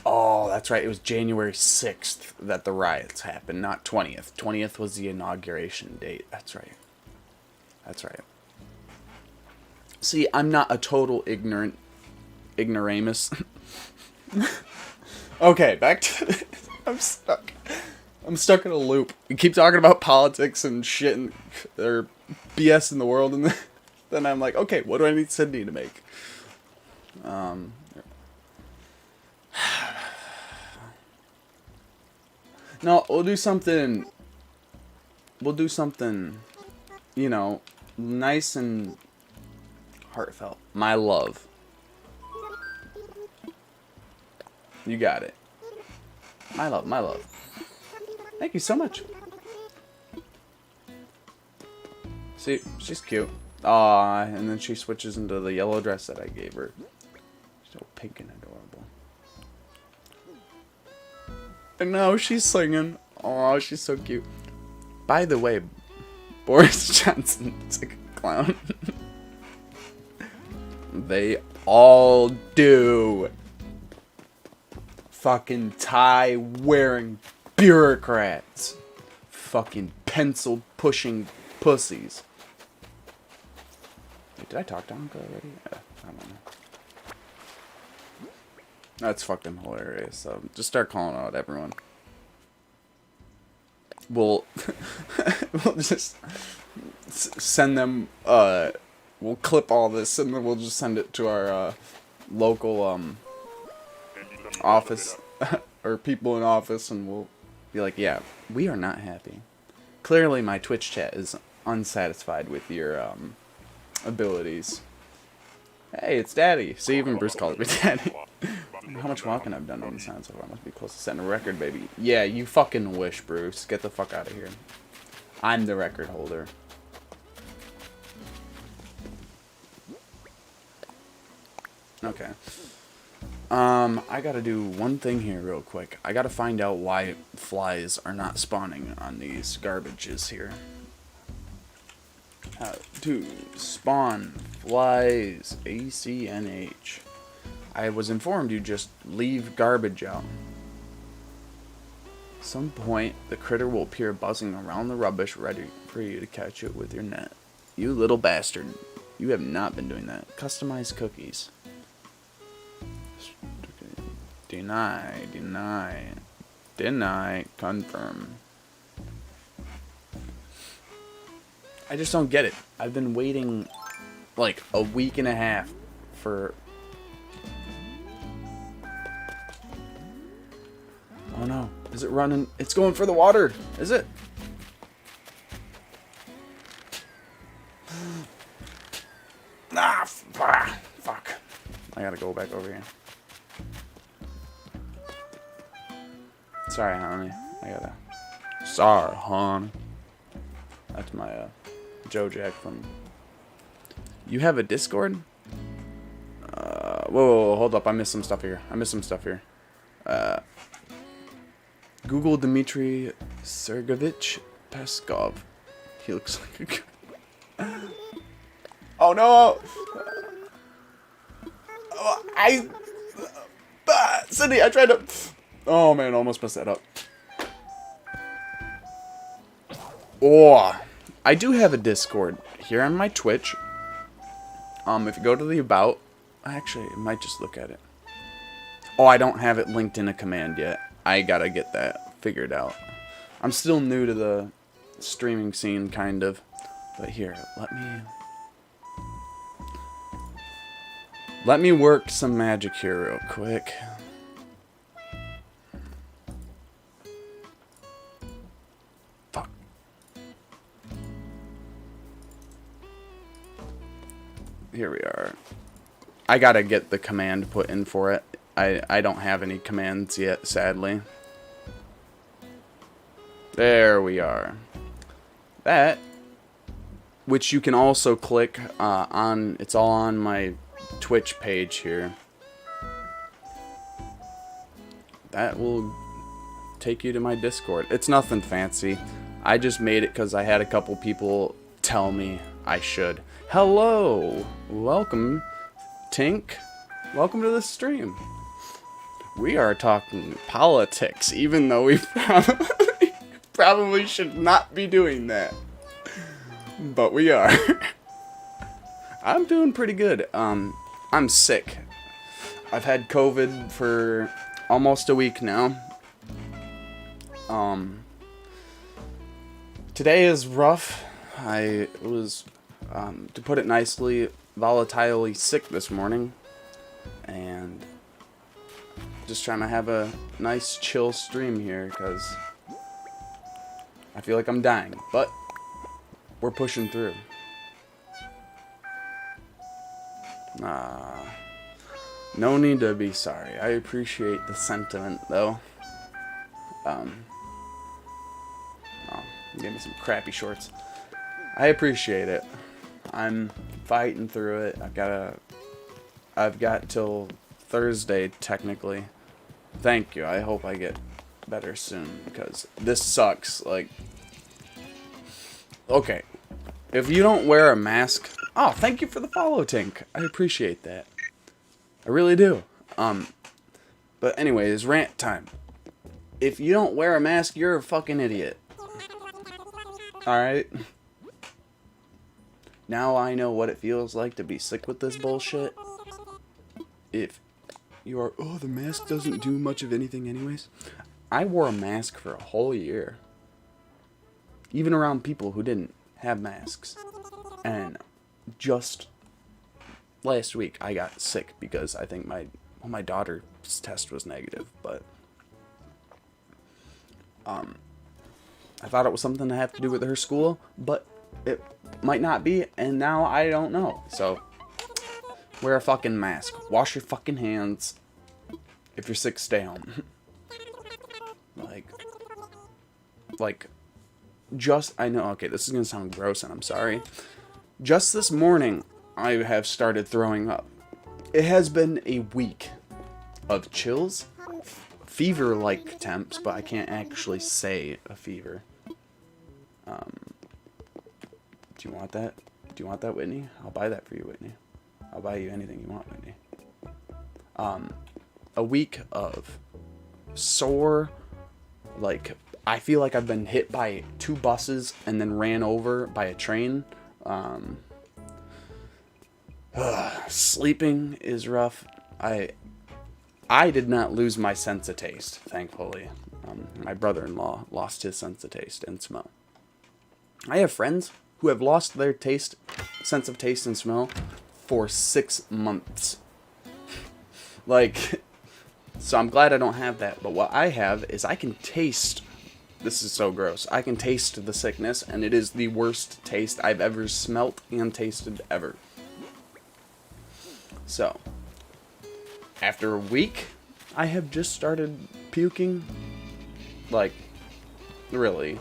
Oh, that's right. It was January 6th that the riots happened, not 20th. 20th was the inauguration date. That's right. See, I'm not a total ignoramus. Okay, back to this. I'm stuck in a loop. We keep talking about politics and shit and or BS in the world, and then I'm like, okay, what do I need Sydney to make? No, we'll do something, you know, nice and heartfelt. My love. You got it. My love. Thank you so much. See, she's cute. Aw, and then she switches into the yellow dress that I gave her. So pink and adorable. And now she's singing. Aw, she's so cute. By the way, Boris Johnson's a clown. They all do. Fucking tie-wearing bureaucrats. Fucking pencil-pushing pussies. Wait, did I talk to Anka already? I don't know. That's fucking hilarious. So just start calling out everyone. We'll just send them. We'll clip all this and then we'll just send it to our local office or people in office, and we'll be like, yeah, we are not happy. Clearly, my Twitch chat is unsatisfied with your abilities. Hey, it's Daddy. See, even Bruce calls me Daddy. How much walking I've done on the sound so far? I must be close to setting a record, baby. Yeah, you fucking wish, Bruce. Get the fuck out of here. I'm the record holder. Okay. I gotta do one thing here real quick. I gotta find out why flies are not spawning on these garbages here. How to spawn flies. ACNH. I was informed you just leave garbage out. At some point, the critter will appear buzzing around the rubbish, ready for you to catch it with your net. You little bastard. You have not been doing that. Customize cookies. Deny, deny, deny, confirm. I just don't get it. I've been waiting like a week and a half for... Oh no. Is it running? It's going for the water. Is it? Fuck. I gotta go back over here. Sorry, honey. Sorry, honey. That's my, Joe Jack from... You have a Discord? Whoa, hold up. I missed some stuff here. Google Dmitry Sergeyevich Peskov. He looks like a... Oh, no! Cindy, I tried to... Oh, man, almost messed that up. Oh, I do have a Discord here on my Twitch. If you go to the About... Actually, I might just look at it. Oh, I don't have it linked in a command yet. I gotta get that figured out. I'm still new to the streaming scene, kind of. But here, let me work some magic here real quick. Fuck. Here we are. I gotta get the command put in for it. I don't have any commands yet, sadly. There we are. That, which you can also click on, it's all on my Twitch page here. That will take you to my Discord. It's nothing fancy. I just made it because I had a couple people tell me I should. Hello! Welcome, Tink. Welcome to the stream. We are talking politics, even though we probably should not be doing that. But we are. I'm doing pretty good. I'm sick. I've had COVID for almost a week now. Today is rough. I was, to put it nicely, volatilely sick this morning. And just trying to have a nice chill stream here because I feel like I'm dying, but we're pushing through. No need to be sorry. I appreciate the sentiment though. Oh, gave me some crappy shorts. I appreciate it. I'm fighting through it. I've got till Thursday technically. Thank you. I hope I get better soon because this sucks. Like, okay, if you don't wear a mask, oh, thank you for the follow, Tink. I appreciate that. I really do. But anyways, rant time. If you don't wear a mask, you're a fucking idiot. Alright? Now I know what it feels like to be sick with this bullshit. If you are, oh, the mask doesn't do much of anything anyways. I wore a mask for a whole year. Even around people who didn't have masks. And just last week I got sick because I think my daughter's test was negative, but I thought it was something to have to do with her school, but it might not be, and now I don't know. So wear a fucking mask. Wash your fucking hands. If you're sick, stay home. like, I know, okay, this is gonna sound gross and I'm sorry. Just this morning, I have started throwing up. It has been a week of chills, fever-like temps, but I can't actually say a fever. Do you want that? Do you want that, Whitney? I'll buy that for you, Whitney. I'll buy you anything you want, Whitney. A week of sore, like, I feel like I've been hit by 2 buses and then ran over by a train. Sleeping is rough. I did not lose my sense of taste, thankfully. My brother-in-law lost his sense of taste and smell. I have friends who have lost their sense of taste and smell for 6 months. Like, so I'm glad I don't have that. But what I have is I can taste. This is so gross. I can taste the sickness, and it is the worst taste I've ever smelt and tasted ever. So, after a week, I have just started puking. Like, really,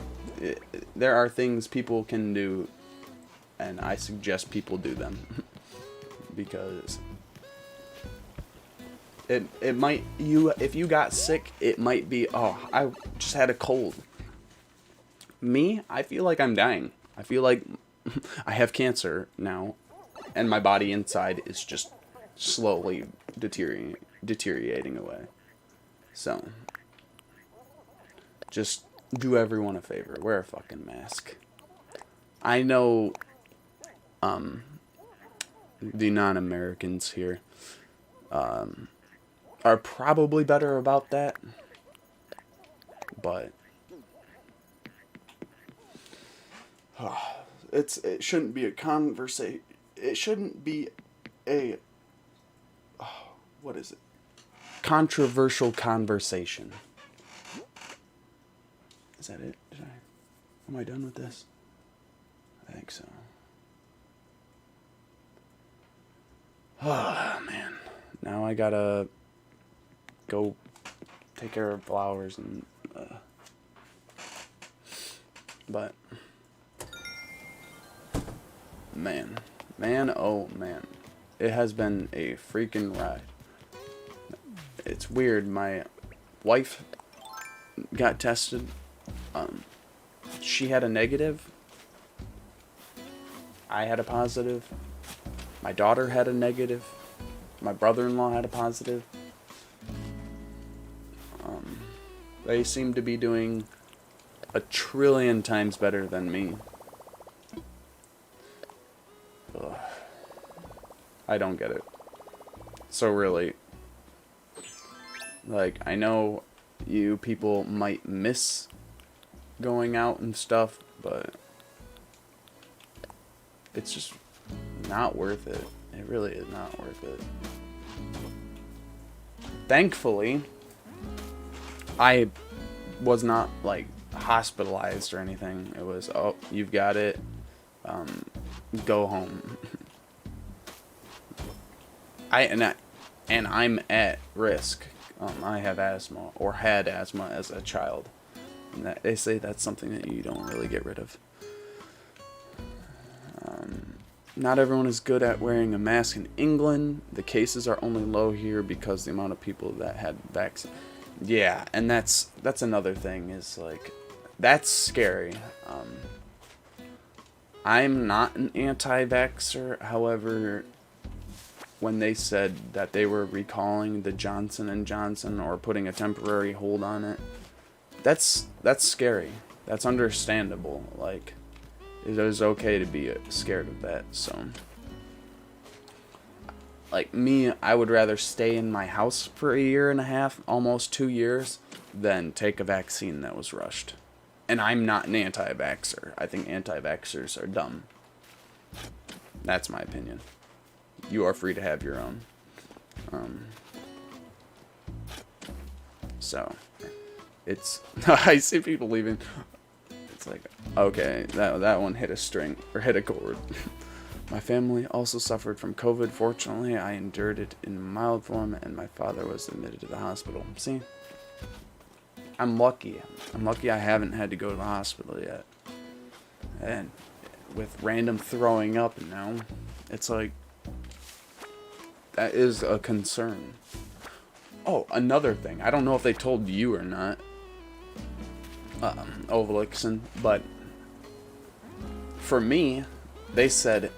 there are things people can do, and I suggest people do them. Because it might, if you got sick, it might be, oh, I just had a cold. Me, I feel like I'm dying. I feel like I have cancer now, and my body inside is just slowly deteriorating away. So, just do everyone a favor. Wear a fucking mask. I know, the non-Americans here, are probably better about that, but it shouldn't be a conversation. It shouldn't be a what is it? Controversial conversation. Is that it? Am I done with this? I think so. Oh, man. Now I gotta go take care of flowers and, but, man, oh man, it has been a freaking ride. It's weird, my wife got tested, she had a negative, I had a positive, my daughter had a negative, my brother-in-law had a positive. They seem to be doing a trillion times better than me. Ugh. I don't get it. So really, like, I know you people might miss going out and stuff, but it's just not worth it. It really is not worth it. Thankfully, I was not, like, hospitalized or anything. It was, oh, you've got it, go home. And I'm at risk. I have asthma, or had asthma as a child. And they say that's something that you don't really get rid of. Not everyone is good at wearing a mask in England. The cases are only low here because the amount of people that had vaccine. Yeah, and that's another thing, is like, that's scary. I'm not an anti-vaxxer, however, when they said that they were recalling the Johnson & Johnson or putting a temporary hold on it, that's scary. That's understandable. Like, it is okay to be scared of that, so. Like, me, I would rather stay in my house for 1.5 years, almost 2 years, than take a vaccine that was rushed. And I'm not an anti-vaxxer. I think anti-vaxxers are dumb. That's my opinion. You are free to have your own. So, it's, I see people leaving. It's like, okay, that one hit a string, or hit a chord. My family also suffered from COVID. Fortunately, I endured it in mild form, and my father was admitted to the hospital. See? I'm lucky. I'm lucky I haven't had to go to the hospital yet. And with random throwing up now, it's like, that is a concern. Oh, another thing. I don't know if they told you or not, Ovalixen, but for me, they said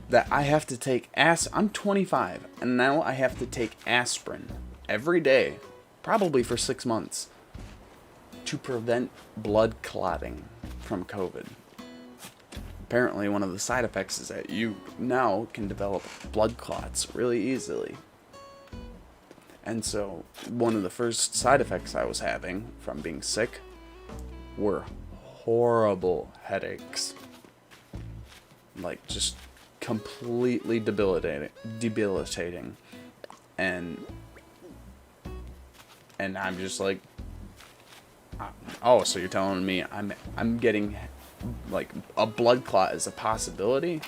that I have to take I'm 25, and now I have to take aspirin every day, probably for 6 months, to prevent blood clotting from COVID. Apparently, one of the side effects is that you now can develop blood clots really easily. And so, one of the first side effects I was having from being sick were horrible headaches. Like, just completely debilitating. And I'm just like, oh, so you're telling me I'm getting, like, a blood clot is a possibility?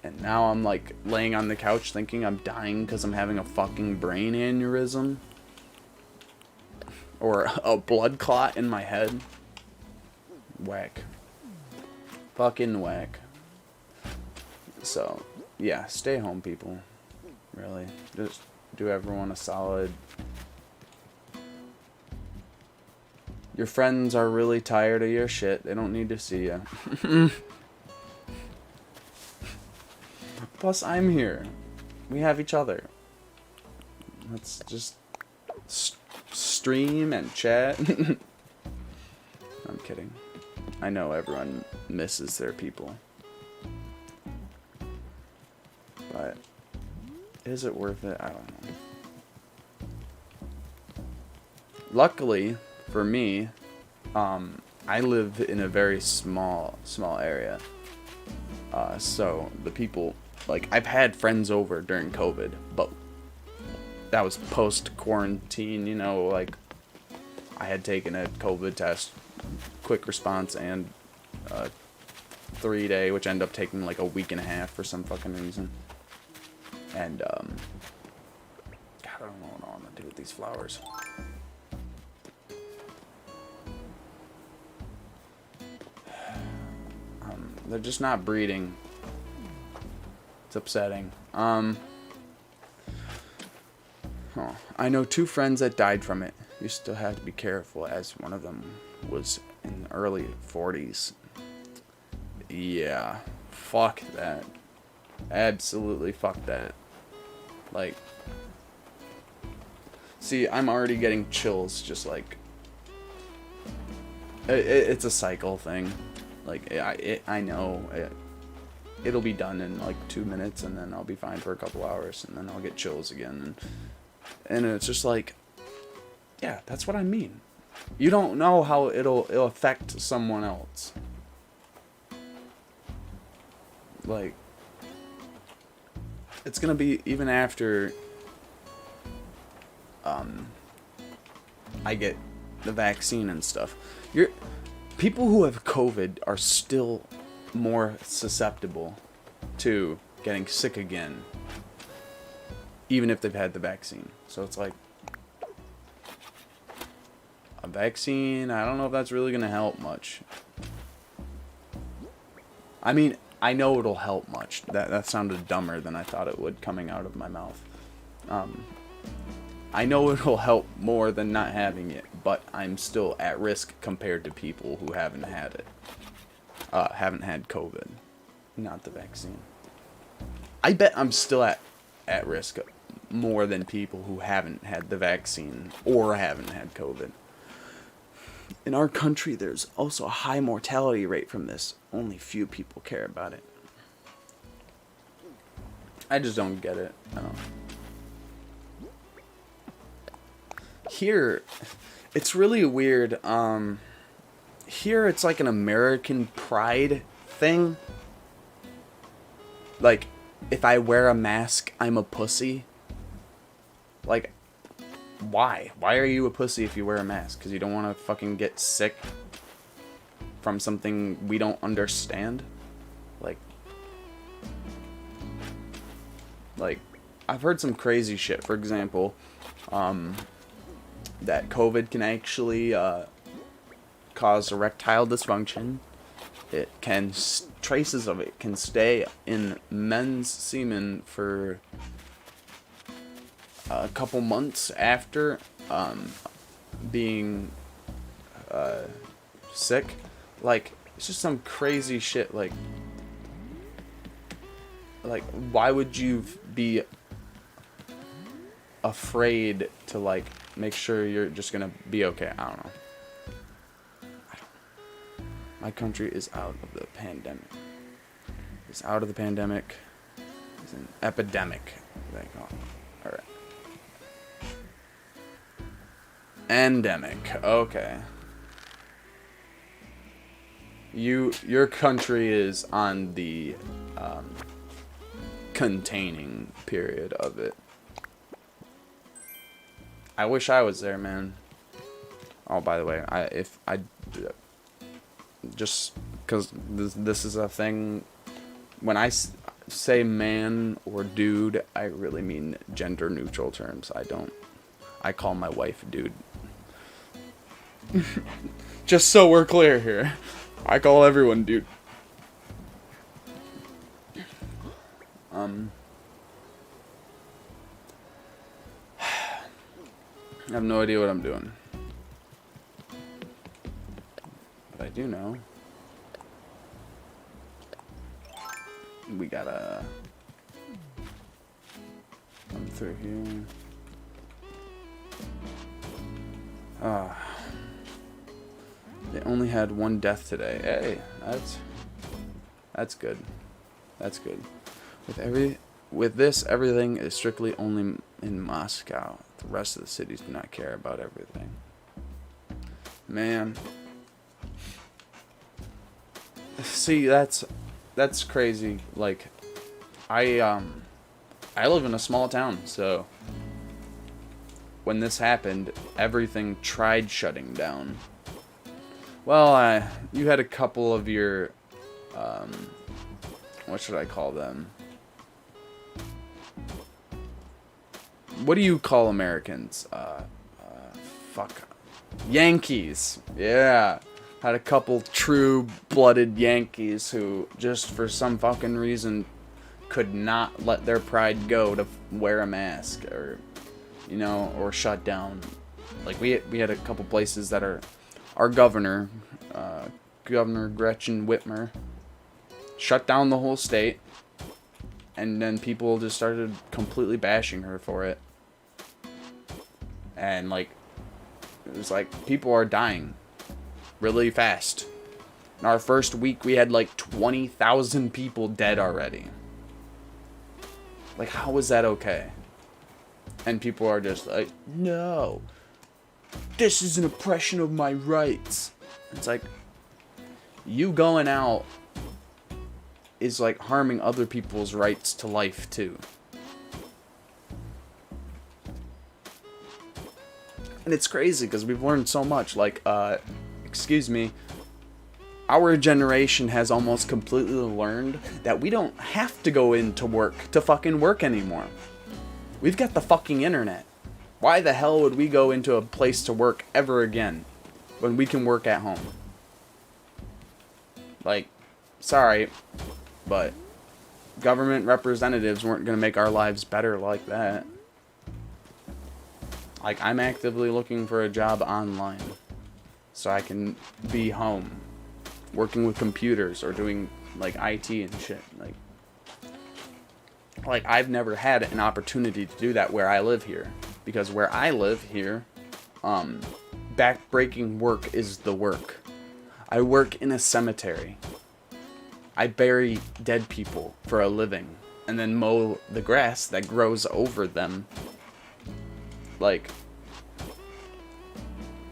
And now I'm, like, laying on the couch thinking I'm dying because I'm having a fucking brain aneurysm? Or a blood clot in my head? Whack. Fucking whack. So, yeah, stay home, people. Really. Just do everyone a solid. Your friends are really tired of your shit. They don't need to see you. Plus, I'm here. We have each other. Let's just stream and chat. I'm kidding. I know everyone misses their people. But is it worth it? I don't know. Luckily for me, I live in a very small area. So the people, like, I've had friends over during COVID, but that was post-quarantine, you know, like, I had taken a COVID test, quick response, and 3-day, which ended up taking like a week and a half for some fucking reason. And, God, I don't know what I'm gonna do with these flowers. They're just not breeding. It's upsetting. I know 2 friends that died from it. You still have to be careful, as one of them was in the early 40s. Yeah. Fuck that. Absolutely fuck that. Like, see, I'm already getting chills, just like, it's a cycle thing. Like, I know it'll be done in like 2 minutes, and then I'll be fine for a couple hours, and then I'll get chills again, and it's just like, yeah, that's what I mean. You don't know how it'll affect someone else. Like, it's gonna be even after I get the vaccine and stuff. People who have COVID are still more susceptible to getting sick again, even if they've had the vaccine. So it's like, a vaccine, I don't know if that's really going to help much. I mean, I know it'll help much. That sounded dumber than I thought it would coming out of my mouth. I know it'll help more than not having it, but I'm still at risk compared to people who haven't had it. Haven't had COVID. Not the vaccine. I bet I'm still at risk more than people who haven't had the vaccine or haven't had COVID. In our country, there's also a high mortality rate from this. Only few people care about it. I just don't get it. I don't. Here, it's really weird. Here it's like an American pride thing. Like, if I wear a mask, I'm a pussy. Like, why? Why are you a pussy if you wear a mask? Because you don't want to fucking get sick from something we don't understand? Like, Like, I've heard some crazy shit. For example, that COVID can actually cause erectile dysfunction. It can traces of it can stay in men's semen for a couple months after being sick. Like, it's just some crazy shit. Like why would you be afraid to, like, make sure you're just gonna be okay? I don't know. My country is out of the pandemic. It's out of the pandemic. It's an epidemic, they call it. Alright. Endemic. Okay. Your country is on the containing period of it. I wish I was there, man. Oh, by the way, just because this is a thing, when I say man or dude, I really mean gender neutral terms. I call my wife dude. Just so we're clear here, I call everyone dude. I have no idea what I'm doing, but I do know we gotta come through here. They only had one death today. Hey, that's good. That's good. With this, everything is strictly only in Moscow. The rest of the cities do not care about everything. Man. See, that's crazy. Like, I live in a small town, so when this happened, everything tried shutting down. Well, you had a couple of your what should I call them? What do you call Americans? Yankees. Yeah. Had a couple true-blooded Yankees who, just for some fucking reason, could not let their pride go to wear a mask or, or shut down. Like, we had a couple places that are, our governor, Governor Gretchen Whitmer, shut down the whole state, and then people just started completely bashing her for it. And, like, it was like, people are dying really fast. In our first week, we had like 20,000 people dead already. Like, how is that okay? And people are just like, no, this is an oppression of my rights. It's like, you going out is like harming other people's rights to life too. And it's crazy because we've learned so much. Like, excuse me, our generation has almost completely learned that we don't have to go into work to fucking work anymore. We've got the fucking internet. Why the hell would we go into a place to work ever again when we can work at home? Like, sorry, but government representatives weren't going to make our lives better like that. Like, I'm actively looking for a job online so I can be home working with computers or doing, like, IT and shit. Like, I've never had an opportunity to do that where I live here. Because where I live here, back-breaking work is the work. I work in a cemetery. I bury dead people for a living and then mow the grass that grows over them. Like,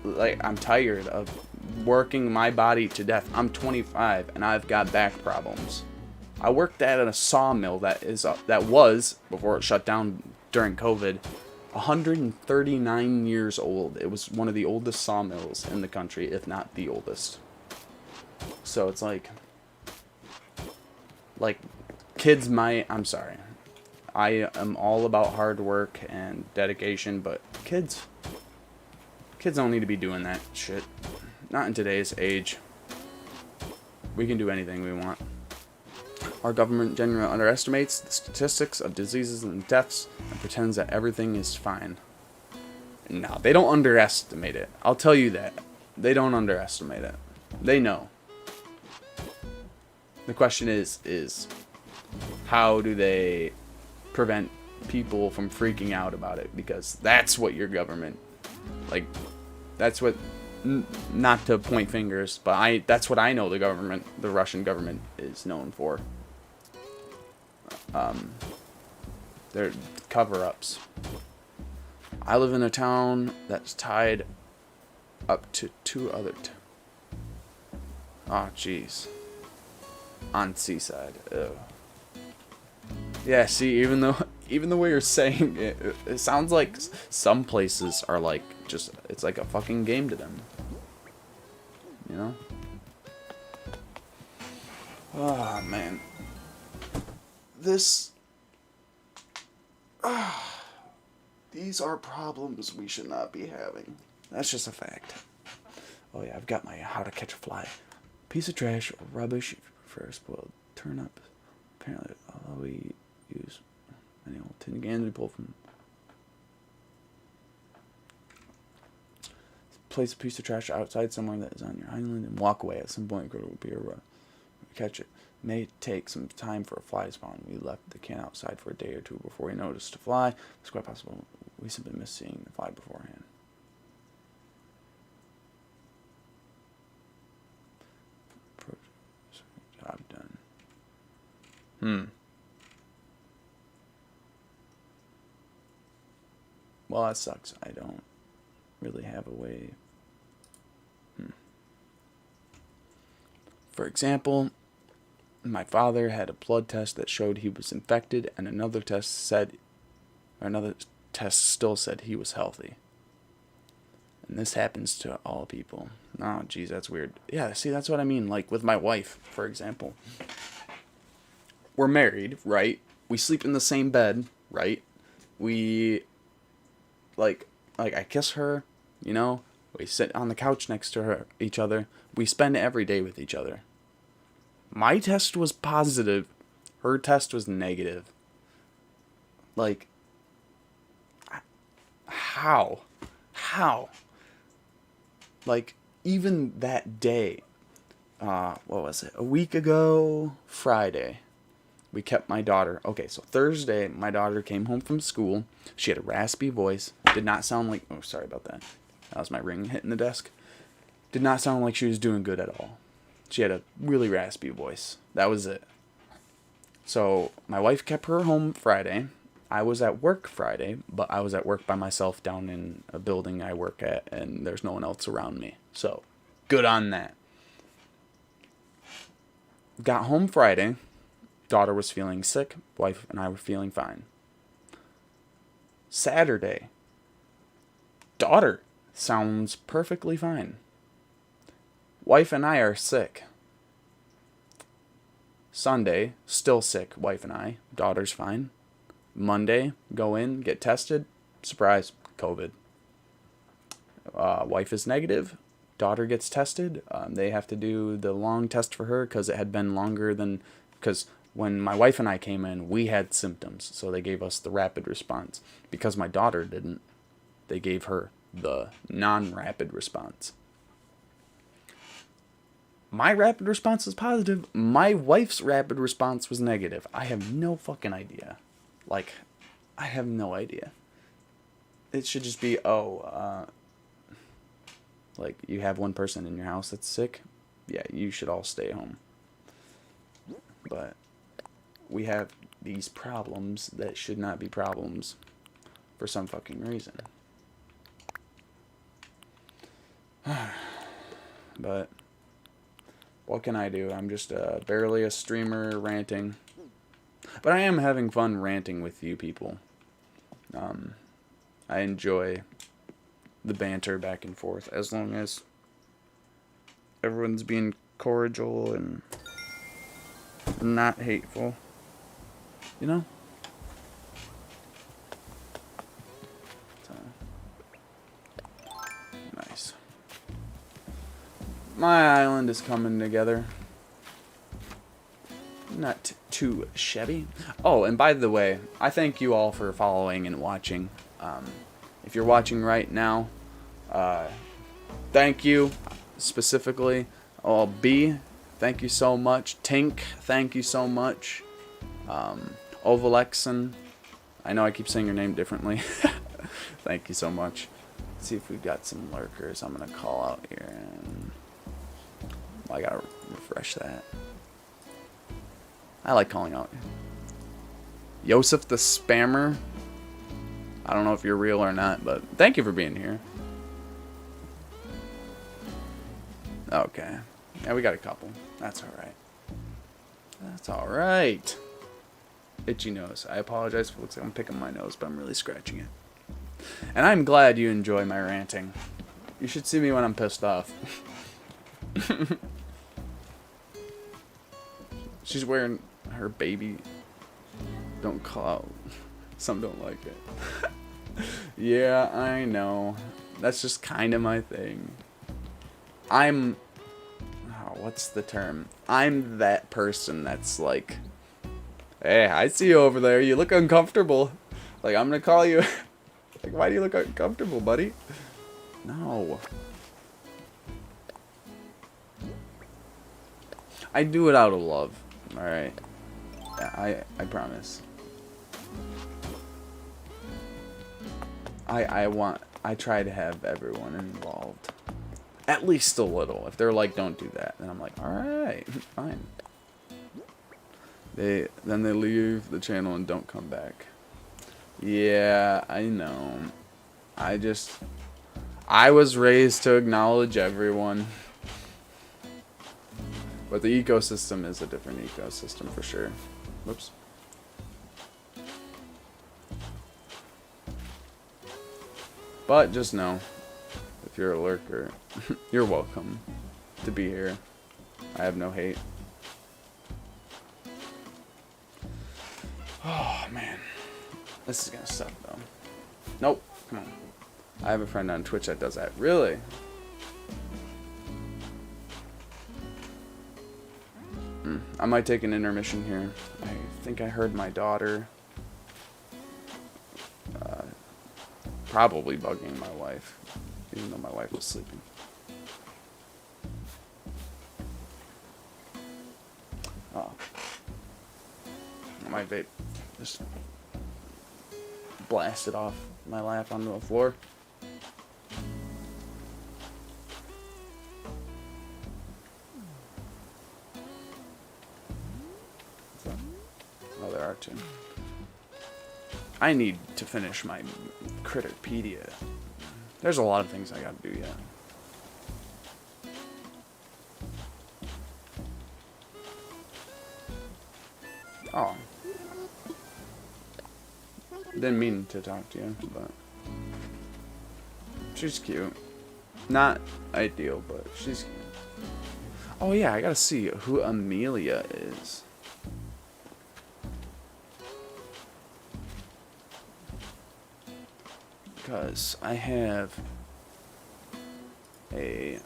I'm tired of working my body to death. I'm 25 and I've got back problems. I worked at a sawmill that was, before it shut down during COVID, 139 years old. It was one of the oldest sawmills in the country, if not the oldest. So it's like kids I'm sorry. I am all about hard work and dedication, but kids don't need to be doing that shit. Not in today's age. We can do anything we want. Our government generally underestimates the statistics of diseases and deaths and pretends that everything is fine. No, they don't underestimate it. I'll tell you that. They don't underestimate it. They know. The question is how do they prevent people from freaking out about it? Because that's what your government, like, that's what, not to point fingers, but that's what I know the Russian government is known for. They're cover-ups. I live in a town that's tied up to two other oh, jeez. On Seaside. Ugh. Yeah, see, even the way you're saying it, it sounds like some places are like just, it's like a fucking game to them. You know? Oh, man. These are problems we should not be having. That's just a fact. Oh yeah, I've got my how to catch a fly. Piece of trash or rubbish first boiled turnip. Apparently, all we use any old tin cans we pull from. Place a piece of trash outside somewhere that is on your island and walk away. At some point, go to a beer run. Catch it. May take some time for a fly spawn. We left the can outside for a day or two before we noticed a fly. It's quite possible we simply missed seeing the fly beforehand. Job done. Well, that sucks. I don't really have a way. For example, my father had a blood test that showed he was infected, and another test still said he was healthy. And this happens to all people. Oh, geez, that's weird. Yeah, see, that's what I mean. Like with my wife, for example. We're married, right? We sleep in the same bed, right? We, like I kiss her, you know? We sit on the couch next to each other. We spend every day with each other. My test was positive. Her test was negative. Like, how? Like, even that day, what was it? A week ago, Friday, we kept my daughter. Okay, so Thursday, my daughter came home from school. She had a raspy voice. Did not sound like, oh, sorry about that. That was my ring hitting the desk. Did not sound like she was doing good at all. She had a really raspy voice. That was it. So my wife kept her home Friday. I was at work Friday, but I was at work by myself down in a building I work at, and there's no one else around me. So, good on that. Got home Friday. Daughter was feeling sick. Wife and I were feeling fine. Saturday. Daughter sounds perfectly fine. Wife and I are sick. Sunday, still sick, wife and I. Daughter's fine. Monday, go in, get tested. Surprise, COVID. Wife is negative. Daughter gets tested. They have to do the long test for her because it had been longer than... Because when my wife and I came in, we had symptoms. So they gave us the rapid response. Because my daughter didn't, they gave her the non-rapid response. My rapid response was positive. My wife's rapid response was negative. I have no fucking idea. Like, I have no idea. It should just be, like, you have one person in your house that's sick. Yeah, you should all stay home. But we have these problems that should not be problems for some fucking reason. But what can I do? I'm just barely a streamer ranting. But I am having fun ranting with you people. I enjoy the banter back and forth as long as everyone's being cordial and not hateful. You know? My island is coming together. Not too shabby. Oh, and by the way, I thank you all for following and watching. If you're watching right now, thank you specifically. Oh, B, thank you so much. Tink, thank you so much. Ovalexen, I know I keep saying your name differently. Thank you so much. Let's see if we've got some lurkers. I'm gonna call out here. And I gotta refresh that. I like calling out Yosef the Spammer. I don't know if you're real or not, but thank you for being here. Okay. Yeah, we got a couple. That's alright. That's alright. Itchy nose. I apologize if it looks like I'm picking my nose, but I'm really scratching it. And I'm glad you enjoy my ranting. You should see me when I'm pissed off. She's wearing her baby. Don't call out. Some don't like it. Yeah, I know. That's just kind of my thing. I'm... Oh, what's the term? I'm that person that's like... Hey, I see you over there. You look uncomfortable. Like, I'm gonna call you... Like, why do you look uncomfortable, buddy? No. I do it out of love. Alright. Yeah, I promise. I try to have everyone involved. At least a little. If they're like, don't do that, then I'm like, alright, fine. Then they leave the channel and don't come back. Yeah, I know. I was raised to acknowledge everyone. But the ecosystem is a different ecosystem for sure. Whoops. But just know, if you're a lurker, you're welcome to be here. I have no hate. Oh, man. This is gonna suck, though. Nope. Come on. I have a friend on Twitch that does that. Really? I might take an intermission here. I think I heard my daughter probably bugging my wife, even though my wife was sleeping. Oh. My vape just blasted off my lap onto the floor. Oh, there are two. I need to finish my Critterpedia. There's a lot of things I gotta do yet. Oh. Didn't mean to talk to you, but she's cute. Not ideal, but she's cute. Oh yeah, I gotta see who Amelia is. Because I have a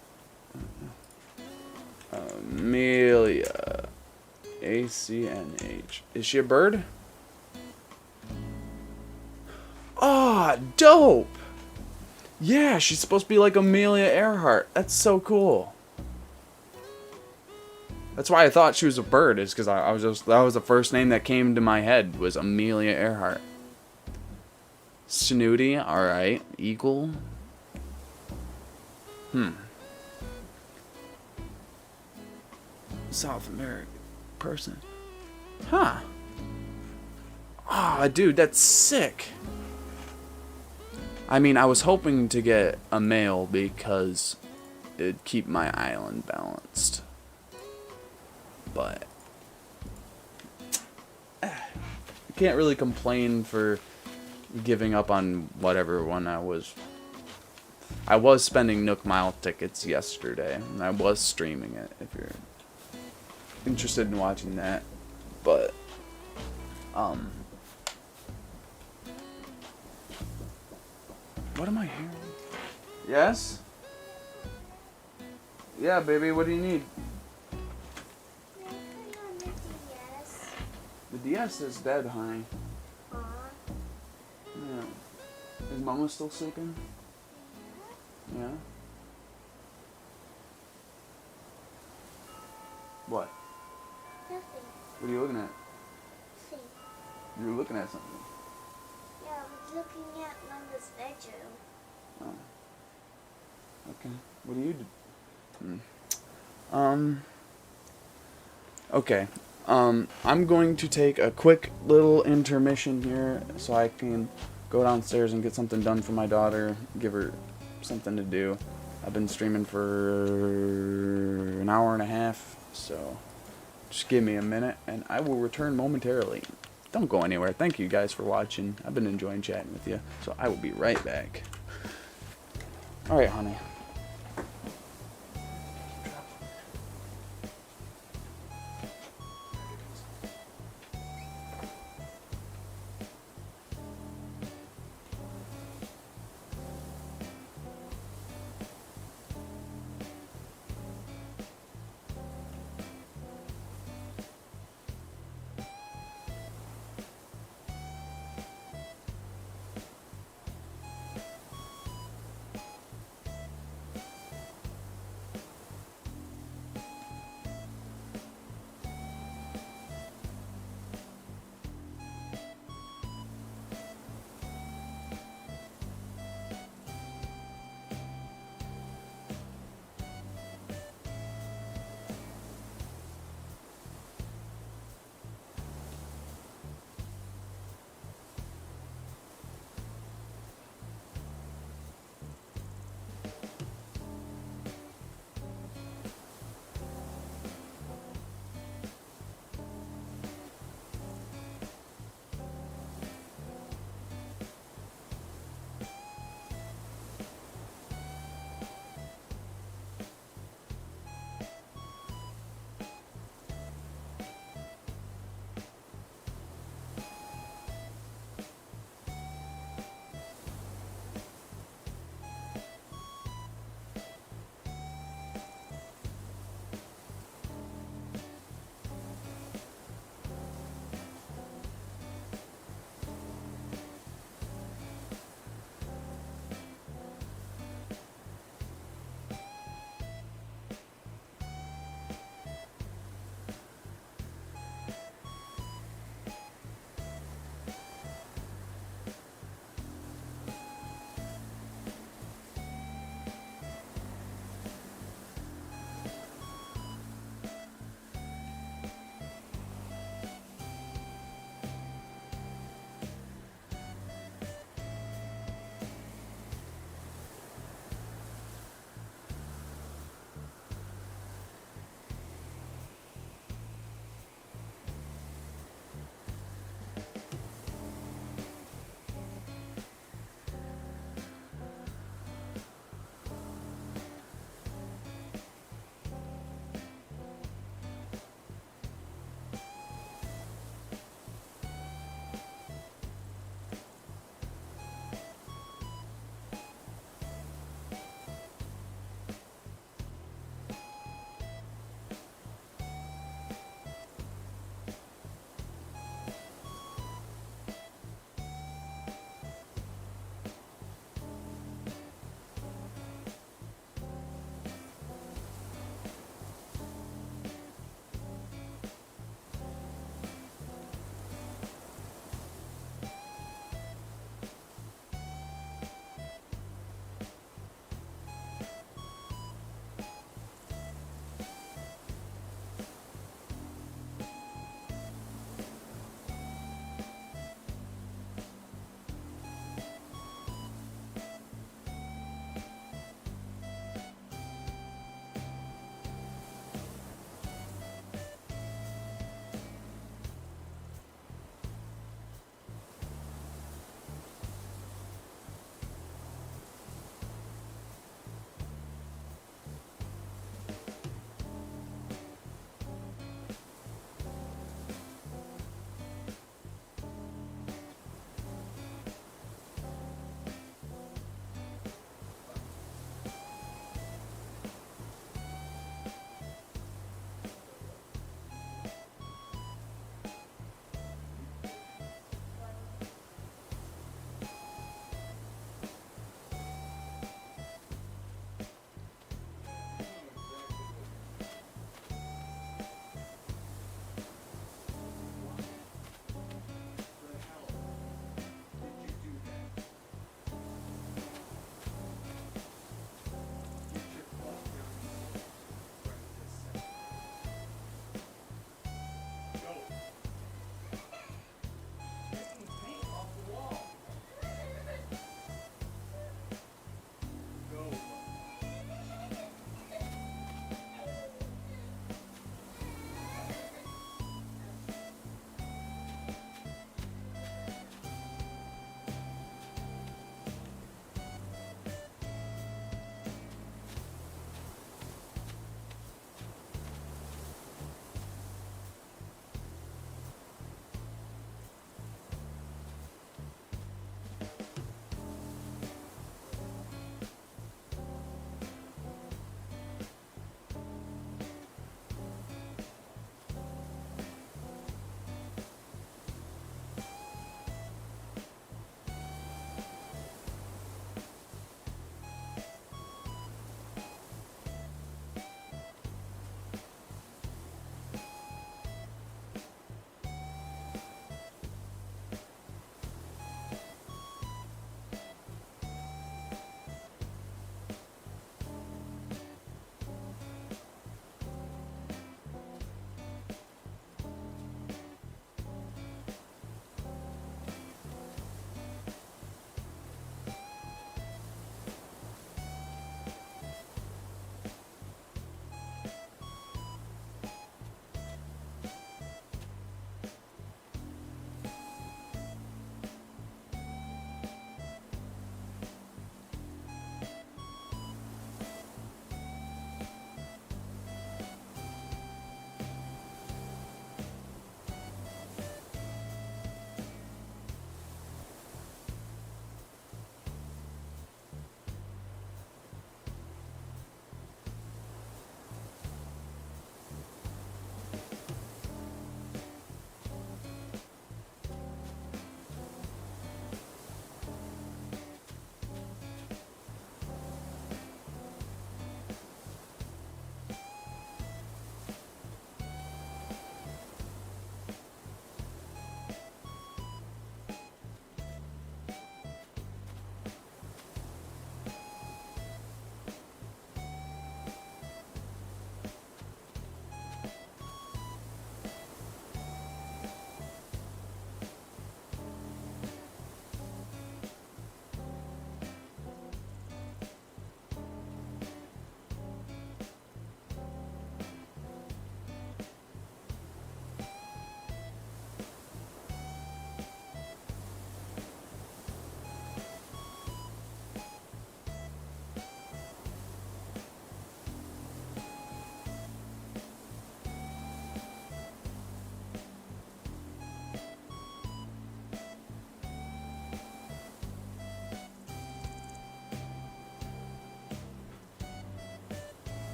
Amelia ACNH. Is she a bird? Ah, oh, dope! Yeah, she's supposed to be like Amelia Earhart. That's so cool. That's why I thought she was a bird, is because I was just, that was the first name that came to my head, was Amelia Earhart. Snooty, alright. Eagle. South American person. Huh. Ah, oh, dude, that's sick. I mean, I was hoping to get a male because it'd keep my island balanced. But I can't really complain for giving up on whatever one I was spending Nook Mile tickets yesterday, and I was streaming it if you're interested in watching that. But what am I hearing? Yes? Yeah, baby, what do you need? Can I put on the DS? The DS is dead, honey. Aw. Yeah. Is Mama still sleeping? Yeah. Yeah. What? Nothing. What are you looking at? See. You're looking at something. Yeah, I was looking at Mama's bedroom. Oh. Okay. What do you do? Okay. I'm going to take a quick little intermission here so I can go downstairs and get something done for my daughter, give her something to do. I've been streaming for an hour and a half, so just give me a minute and I will return momentarily. Don't go anywhere. Thank you guys for watching. I've been enjoying chatting with you, so I will be right back. Alright, honey.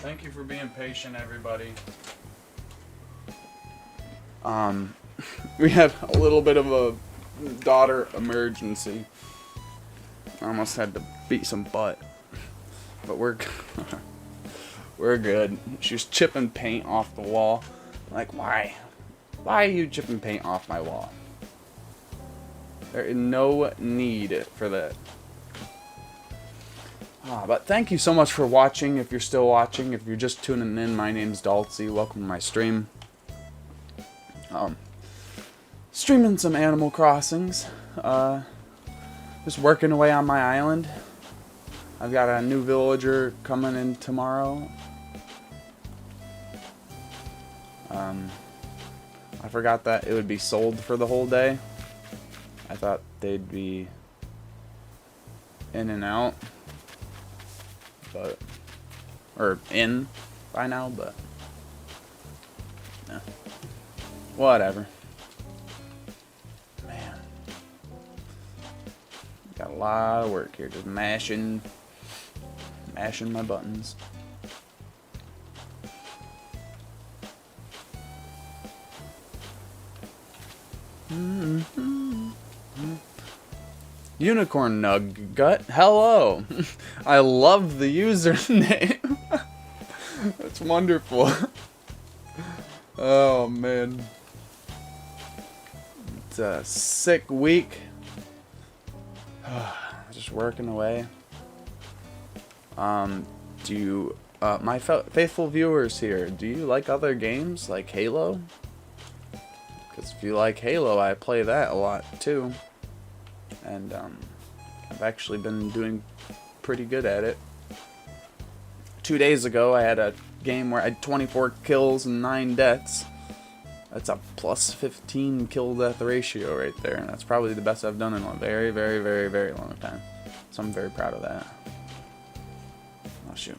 Thank you for being patient, everybody. We had a little bit of a daughter emergency. I almost had to beat some butt. But we're we're good. She's chipping paint off the wall. Like, why? Why are you chipping paint off my wall? There is no need for that. But thank you so much for watching. If you're still watching, if you're just tuning in, my name's Daltsy. Welcome to my stream. Streaming some Animal Crossings. Just working away on my island. I've got a new villager coming in tomorrow. I forgot that it would be sold for the whole day. I thought they'd be in and out. But, or in by now, but no. Whatever. Man. Got a lot of work here, just mashing my buttons. Unicorn Nugget, hello. I love the username. That's wonderful. Oh man, it's a sick week. Just working away. Do you, my faithful viewers here, do you like other games like Halo? Because if you like Halo, I play that a lot too. And I've actually been doing pretty good at it. 2 days ago, I had a game where I had 24 kills and 9 deaths. That's a plus 15 kill-death ratio right there. And that's probably the best I've done in a very, very, very, very long time. So I'm very proud of that. Oh, shoot.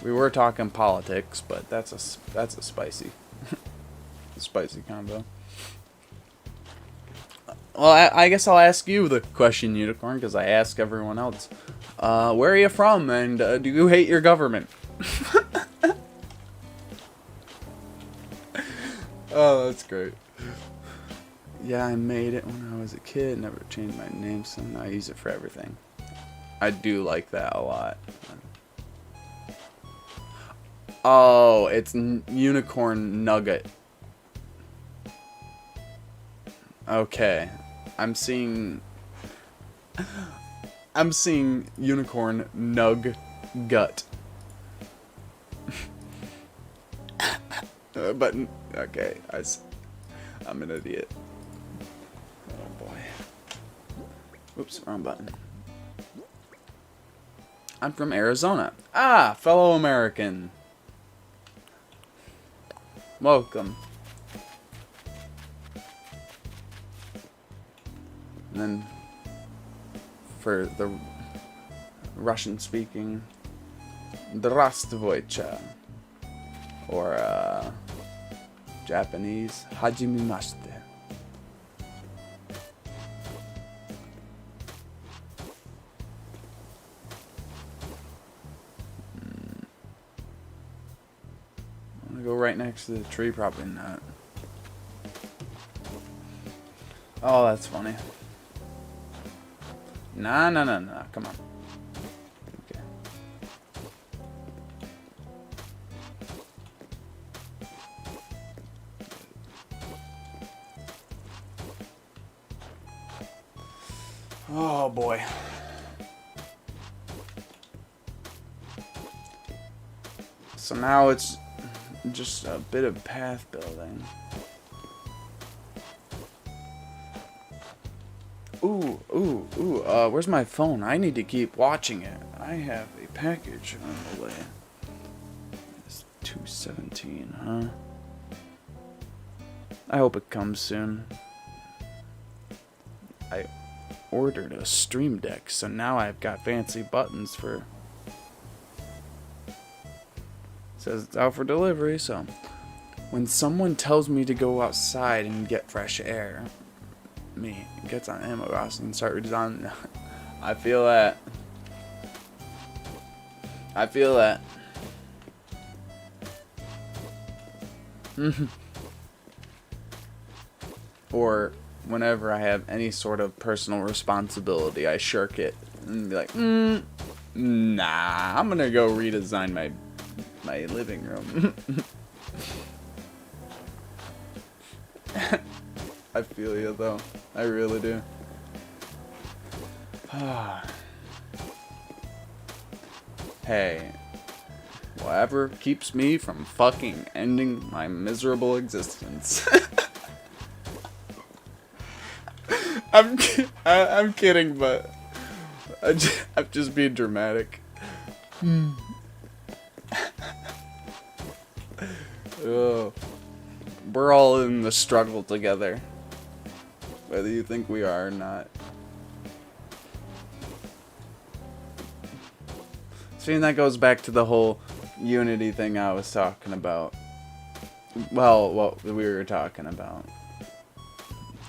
We were talking politics, but that's a spicy, spicy combo. Well, I guess I'll ask you the question, Unicorn, because I ask everyone else. Where are you from, and do you hate your government? Oh, that's great. Yeah, I made it when I was a kid. Never changed my name, so now I use it for everything. I do like that a lot. Oh, it's Unicorn Nugget. Okay. I'm seeing Unicorn Nug Gut. But okay, I'm an idiot. Oh boy. Oops, wrong button. I'm from Arizona. Ah, fellow American. Welcome. And then for the Russian speaking, Здравствуйте. Or Japanese, Hajimemashite. I'm gonna go right next to the tree, probably not. Oh, that's funny. Nah, come on. Okay. Oh boy. So now it's just a bit of path building. Where's my phone? I need to keep watching it. I have a package on the way. It's 217, huh? I hope it comes soon. I ordered a Stream Deck, so now I've got fancy buttons for... It says it's out for delivery, so... When someone tells me to go outside and get fresh air... me gets on Animal Crossing and start redesigning. I feel that. I feel that. Or whenever I have any sort of personal responsibility, I shirk it and be like, nah, I'm gonna go redesign my living room. I feel you though. I really do. Hey, whatever keeps me from fucking ending my miserable existence. I'm kidding, but I'm just being dramatic. Ugh. We're all in the struggle together, whether you think we are or not. See, that goes back to the whole unity thing I was talking about. Well, what we were talking about.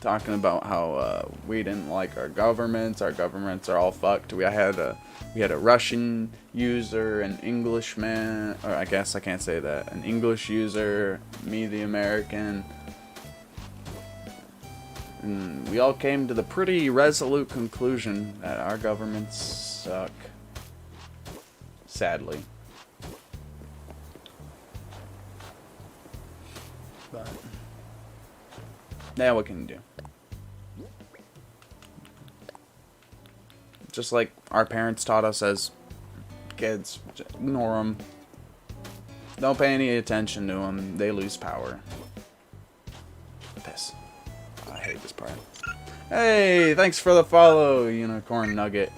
Talking about how we didn't like our governments. Our governments are all fucked. We had a Russian user, an Englishman, or I guess I can't say that. An English user, me the American. And we all came to the pretty resolute conclusion that our governments suck. Sadly. But now what can you do? Just like our parents taught us as kids, ignore them. Don't pay any attention to them. They lose power. Piss. I hate this part. Hey, thanks for the follow, Unicorn Nugget.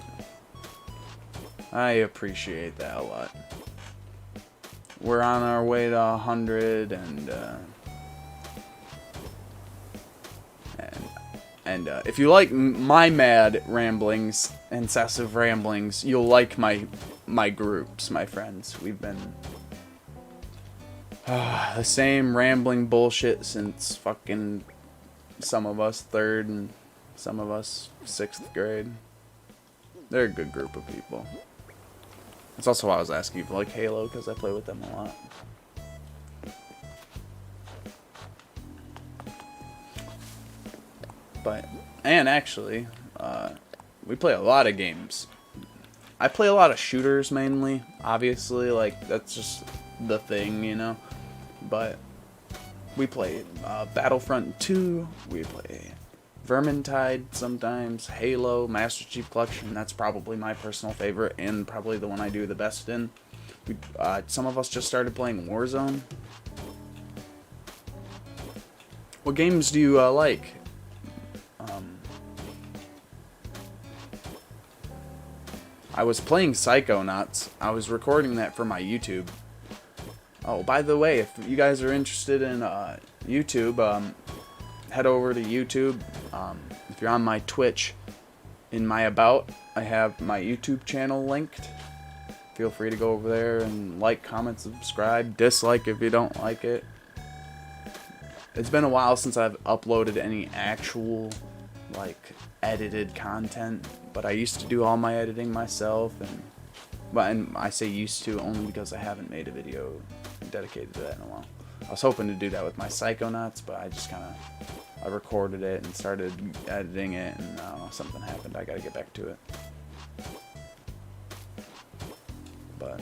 I appreciate that a lot. We're on our way to 100, and if you like my mad ramblings, incessive ramblings, you'll like my groups, my friends. We've been the same rambling bullshit since fucking some of us 3rd and some of us 6th grade. They're a good group of people. That's also why I was asking you for like Halo, because I play with them a lot. But, and actually, we play a lot of games. I play a lot of shooters mainly, obviously, like, that's just the thing, But we play Battlefront 2, we play Vermintide sometimes, Halo, Master Chief Collection, that's probably my personal favorite, and probably the one I do the best in. Some of us just started playing Warzone. What games do you like? I was playing Psychonauts. I was recording that for my YouTube. Oh, by the way, if you guys are interested in YouTube, head over to YouTube. If you're on my Twitch, in my About, I have my YouTube channel linked. Feel free to go over there and like, comment, subscribe, dislike if you don't like it. It's been a while since I've uploaded any actual, like, edited content, but I used to do all my editing myself, and I say used to only because I haven't made a video dedicated to that in a while. I was hoping to do that with my Psychonauts, but I just kind of, I recorded it and started editing it, and I don't know, something happened. I gotta get back to it. But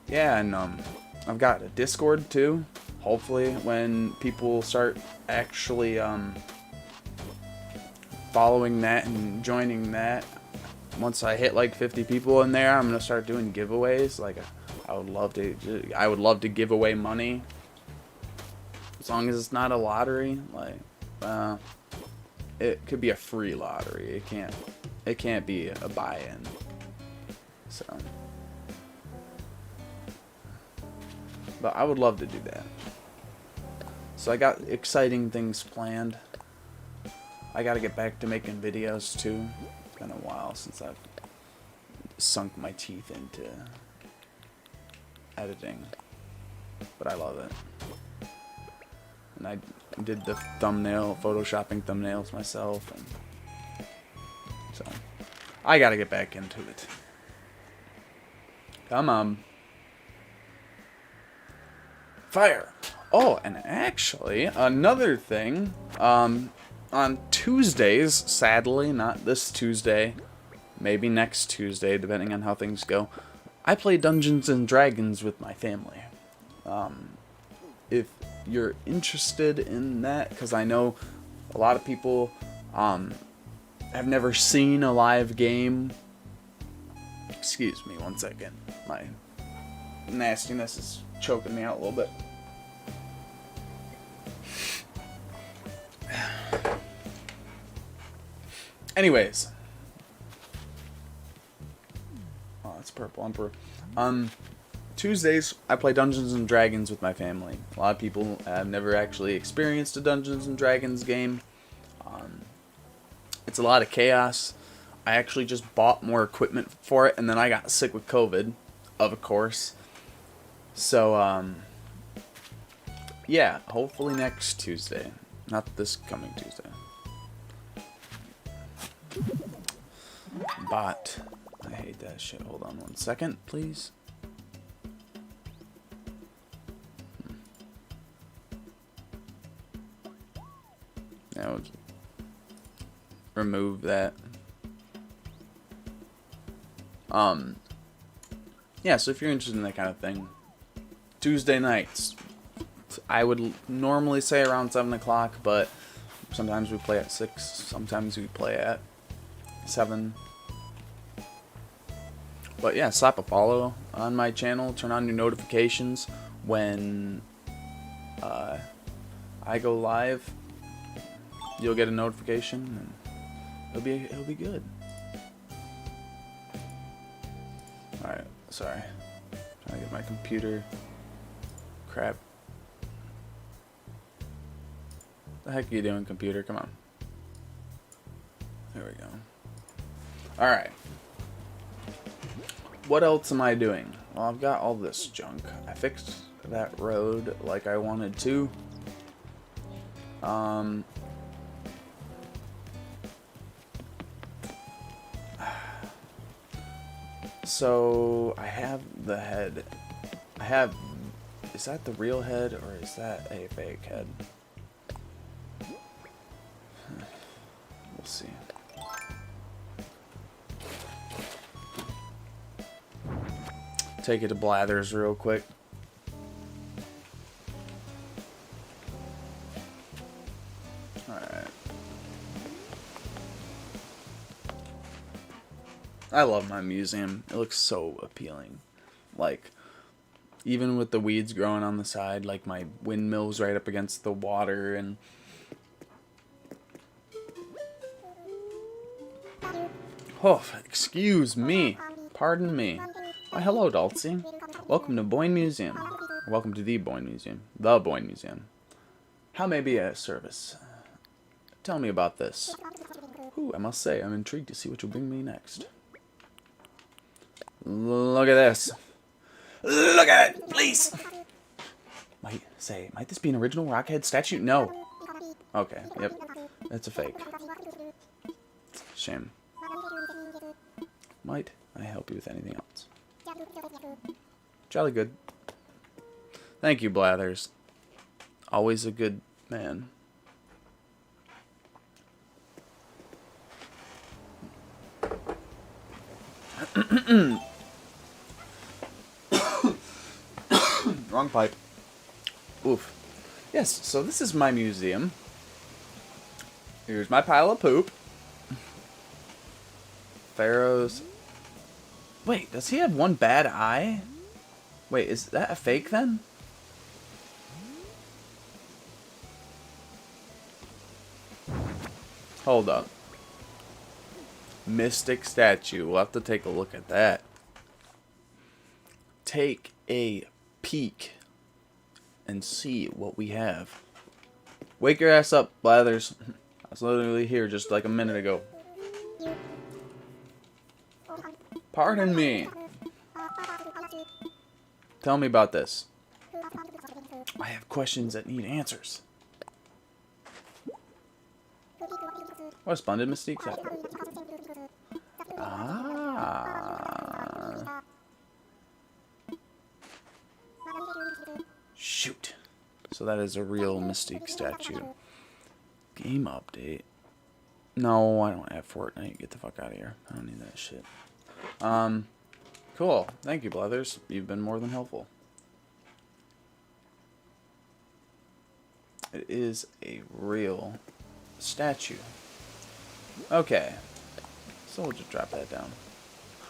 yeah, and I've got a Discord too. Hopefully, when people start actually following that and joining that, once I hit like 50 people in there, I'm gonna start doing giveaways. Like, I would love to give away money, as long as it's not a lottery. Like, it could be a free lottery. It can't be a buy-in. So, but I would love to do that. So I got exciting things planned. I gotta get back to making videos too. It's been a while since I've sunk my teeth into editing, but I love it. And I did the photoshopping thumbnails myself, and so I gotta get back into it. Come on. Fire. Oh, and actually, another thing, on Tuesdays, sadly, not this Tuesday, maybe next Tuesday, depending on how things go, I play Dungeons and Dragons with my family. If you're interested in that, because I know a lot of people have never seen a live game. Excuse me 1 second. My nastiness is choking me out a little bit. Anyways. Oh, that's Purple Emperor. Tuesdays, I play Dungeons and Dragons with my family. A lot of people have never actually experienced a Dungeons and Dragons game. It's a lot of chaos. I actually just bought more equipment for it, and then I got sick with COVID, of course. So, yeah, hopefully next Tuesday. Not this coming Tuesday. But, I hate that shit. Hold on 1 second, please. Now, remove that. Yeah, so if you're interested in that kind of thing, Tuesday nights, I would normally say around 7 o'clock, but sometimes we play at 6, sometimes we play at 7. But yeah, slap a follow on my channel, turn on your notifications when I go live. You'll get a notification, and it'll be good. Alright, sorry. Trying to get my computer. Crap. The heck are you doing, computer? Come on. There we go. Alright. What else am I doing? Well, I've got all this junk. I fixed that road like I wanted to. So, I have the head. Is that the real head, or is that a fake head? We'll see. Take it to Blathers real quick. Alright. I love my museum. It looks so appealing. Like, even with the weeds growing on the side, like my windmill's right up against the water, and oh, excuse me. Pardon me. Why, hello, Daltsy. Welcome to Boyne Museum. Welcome to the Boyne Museum. The Boyne Museum. How may be a service? Tell me about this. Ooh, I must say, I'm intrigued to see what you'll bring me next. Look at this. Look at it, please. Might this be an original Rockhead statue? No. Okay, yep. That's a fake. Shame. Might I help you with anything else? Jolly good. Thank you, Blathers. Always a good man. Wrong pipe. Oof. Yes, so this is my museum. Here's my pile of poop. Pharaoh's. Wait, does he have one bad eye? Wait, is that a fake then? Hold up. Mystic statue. We'll have to take a look at that. Take a peek and see what we have. Wake your ass up, Blathers. I was literally here just like a minute ago. Pardon me. Tell me about this. I have questions that need answers. What a splendid mystique. Ah. So that is a real Mystique statue. Game update. No, I don't have Fortnite. Get the fuck out of here. I don't need that shit. Cool. Thank you, Blethers. You've been more than helpful. It is a real statue. Okay. So we'll just drop that down.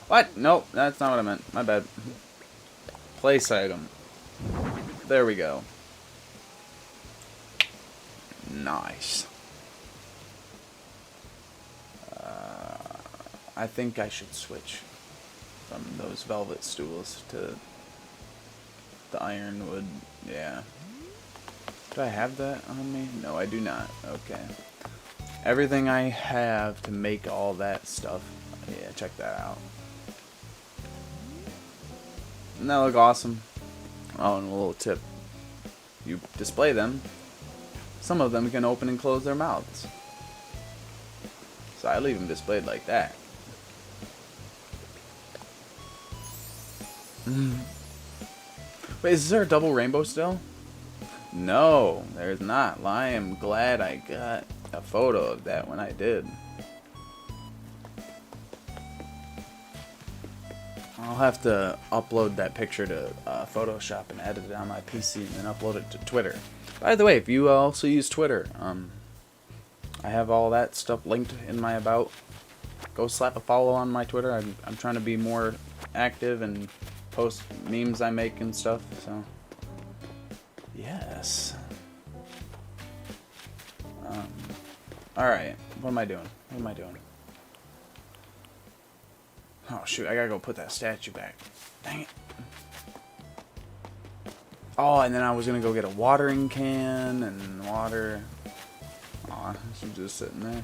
What? Nope, that's not what I meant. My bad. Place item. There we go. Nice. I think I should switch from those velvet stools to the ironwood. Yeah. Do I have that on me? No, I do not. Okay. Everything I have to make all that stuff. Yeah, check that out. Doesn't that look awesome? Oh, and a little tip. You display them. Some of them can open and close their mouths. So I leave them displayed like that. Wait, is there a double rainbow still? No, there's not. I am glad I got a photo of that when I did. I'll have to upload that picture to Photoshop and edit it on my PC and then upload it to Twitter. By the way, if you also use Twitter, I have all that stuff linked in my about. Go slap a follow on my Twitter. I'm trying to be more active and post memes I make and stuff, so yes. Alright, what am I doing? What am I doing? Oh shoot, I gotta go put that statue back. Dang it. Oh, and then I was gonna go get a watering can and water. Aw, she's just sitting there.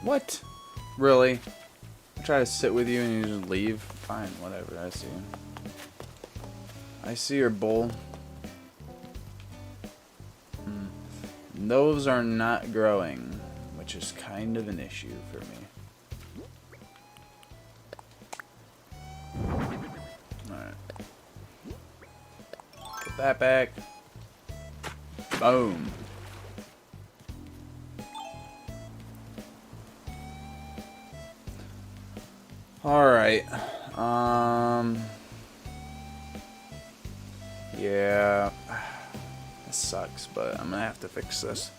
What? Really? I try to sit with you and you just leave? Fine, whatever, I see. I see your bowl. Those are not growing, which is kind of an issue for me. Alright. Put that back. Boom. Alright. Yeah. This sucks, but I'm gonna have to fix this.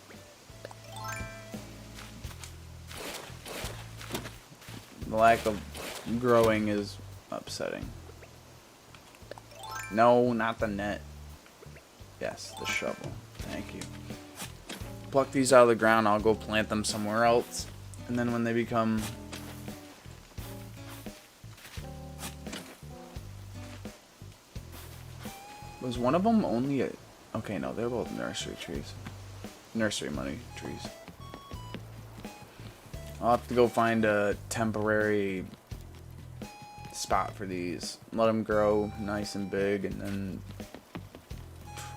The lack of growing is upsetting. No, not the net. Yes, the shovel. Thank you. Pluck these out of the ground, I'll go plant them somewhere else. And then when they become... Was one of them only a... Okay, no, they're both nursery trees. Nursery money trees. I'll have to go find a temporary spot for these. Let them grow nice and big, and then...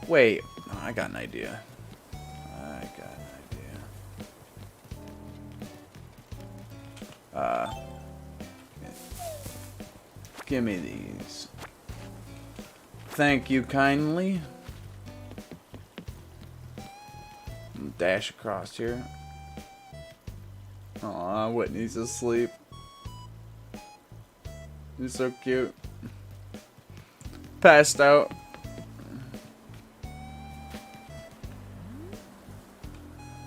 Wait, oh, I got an idea. Give me these. Thank you kindly. Dash across here. Aw, Whitney's asleep. He's so cute. Passed out.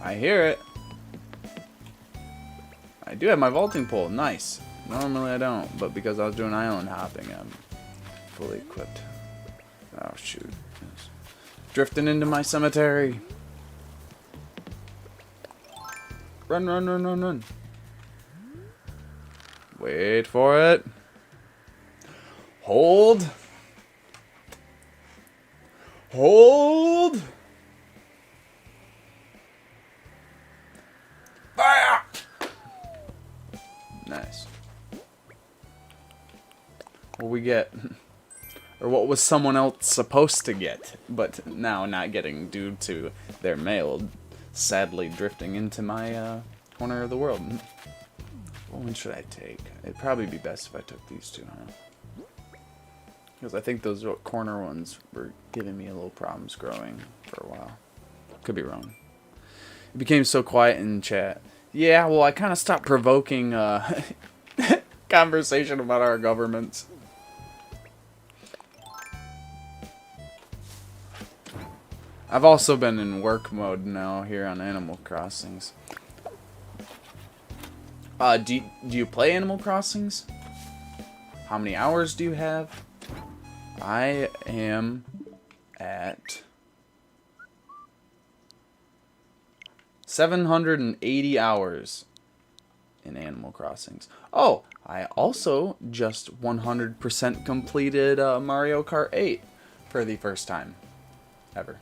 I hear it. I do have my vaulting pole. Nice. Normally I don't, but because I was doing island hopping, I'm fully equipped. Oh shoot. Drifting into my cemetery. Run, run, run, run, run. Wait for it. Hold. Hold. Ah! Nice. What we get? Or what was someone else supposed to get, but now not getting due to their mail sadly drifting into my corner of the world. What one should I take? It'd probably be best if I took these two, huh? Because I think those corner ones were giving me a little problems growing for a while. Could be wrong. It became so quiet in chat. Yeah, well, I kind of stopped provoking conversation about our governments. I've also been in work mode now here on Animal Crossings. Do you play Animal Crossings? How many hours do you have? I am at 780 hours in Animal Crossings. Oh, I also just 100% completed Mario Kart 8 for the first time ever.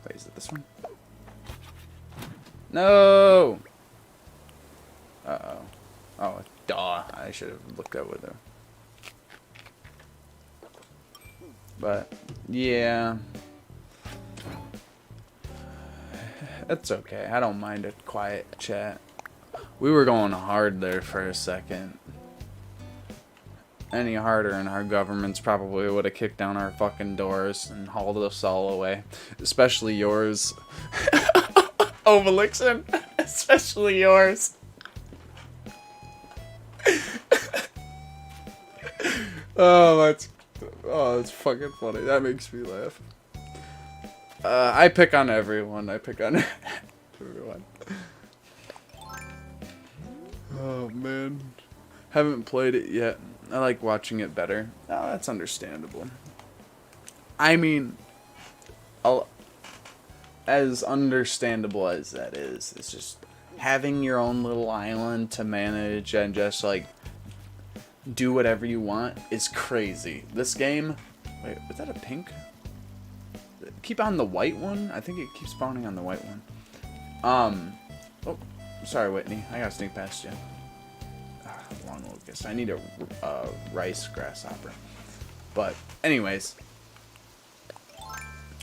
Wait, is it this one? No! Uh-oh. Oh, duh. I should have looked at with her. But, yeah. It's okay. I don't mind a quiet chat. We were going hard there for a second. Any harder and our governments probably would have kicked down our fucking doors and hauled us all away. Especially yours. Ovalixen. Especially yours. that's fucking funny. That makes me laugh. I pick on everyone. I pick on everyone. Oh, man. Haven't played it yet. I like watching it better. Oh, that's understandable. I mean, as understandable as that is, it's just having your own little island to manage and just, like, do whatever you want is crazy. This game... Wait, was that a pink? Keep on the white one? I think it keeps spawning on the white one. Oh, sorry, Whitney. I gotta sneak past you. Long locust. I need a rice grasshopper. But, anyways.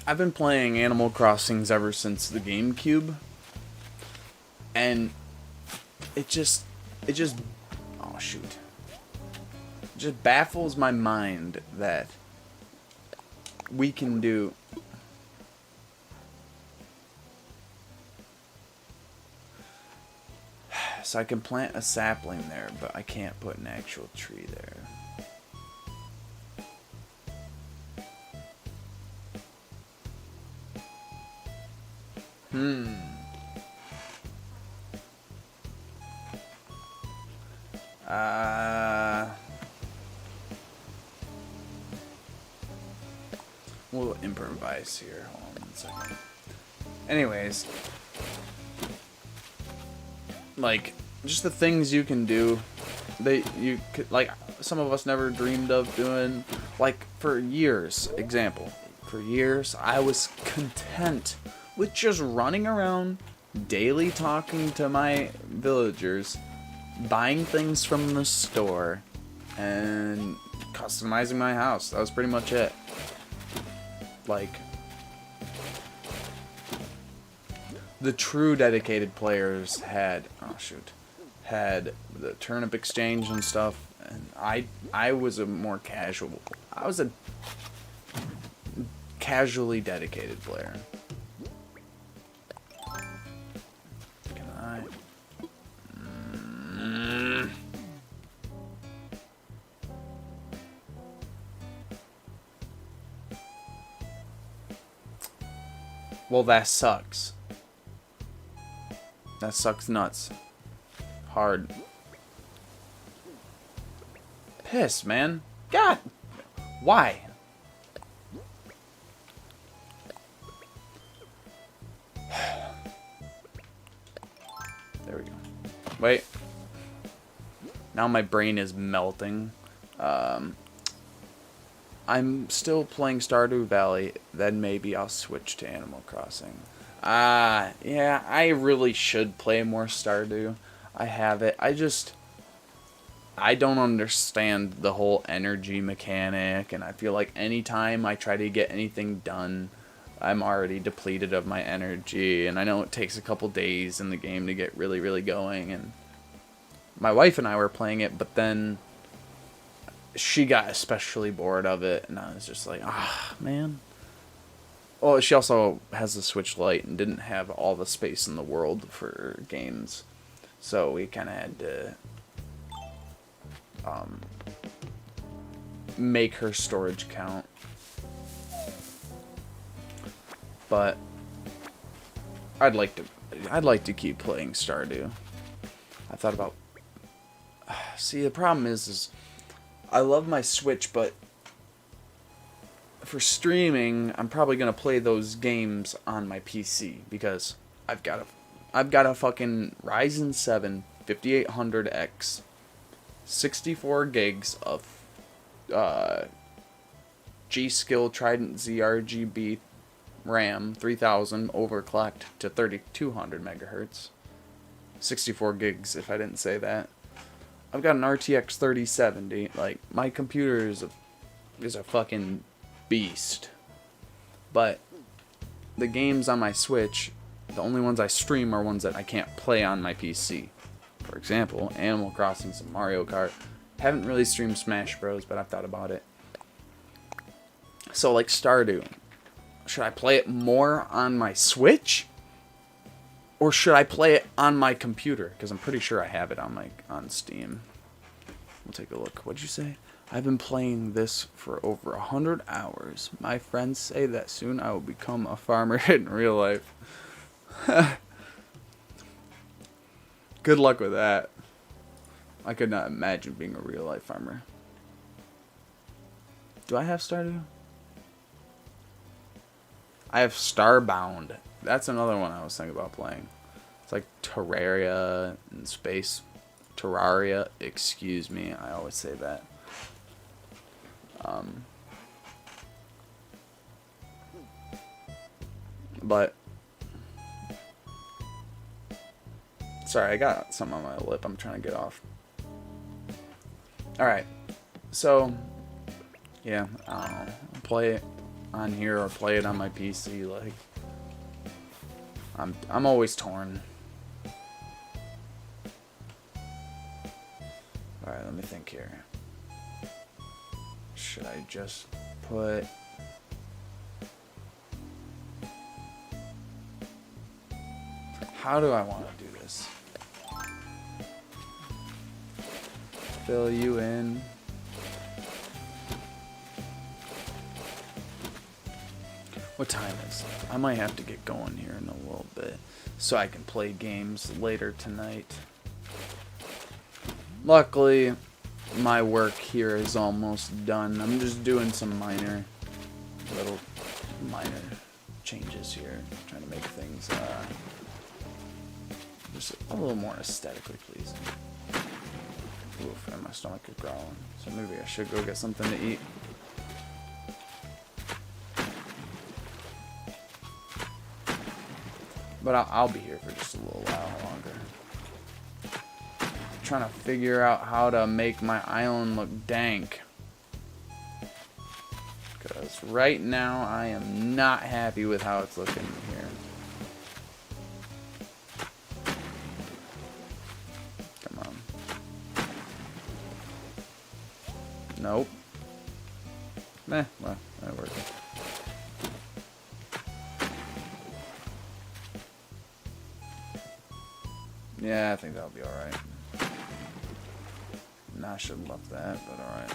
I've been playing Animal Crossings ever since the GameCube. And it just, oh shoot. It just baffles my mind that we can do... So I can plant a sapling there, but I can't put an actual tree there. We'll improvise here. Hold on 1 second. Anyways. Like, just the things you can do, you could, like, some of us never dreamed of doing. Like, for years, for years, I was content with just running around, daily talking to my villagers, buying things from the store, and customizing my house. That was pretty much it. Like, the true dedicated players had the turnip exchange and stuff, and I was a more casual. I was a casually dedicated player. Can I? Well, that sucks. That sucks nuts. Hard. Piss, man. God. Why? There we go. Wait. Now my brain is melting. I'm still playing Stardew Valley. Then maybe I'll switch to Animal Crossing. Yeah, I really should play more Stardew. I have it. I don't understand the whole energy mechanic, and I feel like anytime I try to get anything done, I'm already depleted of my energy, and I know it takes a couple days in the game to get really, really going, and my wife and I were playing it, but then she got especially bored of it, and I was just like, ah, man. Well, she also has the Switch Lite and didn't have all the space in the world for games, so we kind of had to make her storage count. But I'd like to keep playing Stardew. I thought about. See, the problem is I love my Switch, but for streaming, I'm probably gonna play those games on my PC because I've got a fucking Ryzen 7 5800X, 64 gigs of G-Skill Trident ZRGB RAM 3000 overclocked to 3200 megahertz. 64 gigs if I didn't say that. I've got an RTX 3070. Like, my computer is a fucking beast. But the games on my Switch, the only ones I stream are ones that I can't play on my PC. For example, Animal Crossing, some Mario Kart. Haven't really streamed Smash Bros, but I've thought about it. So, like Stardew. Should I play it more on my Switch? Or should I play it on my computer? Because I'm pretty sure I have it on Steam. We'll take a look. What'd you say? I've been playing this for over 100 hours. My friends say that soon I will become a farmer in real life. Good luck with that. I could not imagine being a real life farmer. Do I have Stardew? I have Starbound. That's another one I was thinking about playing. It's like Terraria in space. Terraria, excuse me. I always say that. But sorry, I got something on my lip I'm trying to get off. Alright. So yeah, I don't know. Play it on here or play it on my PC. Like, I'm always torn. Alright, let me think here. Should I just put... How do I want to do this? Fill you in. What time is it? I might have to get going here in a little bit so I can play games later tonight. Luckily, my work here is almost done. I'm just doing some minor changes here, trying to make things just a little more aesthetically pleasing. Oof, and my stomach is growling, so maybe I should go get something to eat. But I'll be here for just a little while longer. I'm trying to figure out how to make my island look dank. Because right now I am not happy with how it's looking here. Come on. Nope. Meh, well, that worked. Yeah, I think that'll be alright. Nah, I should have left that, but alright.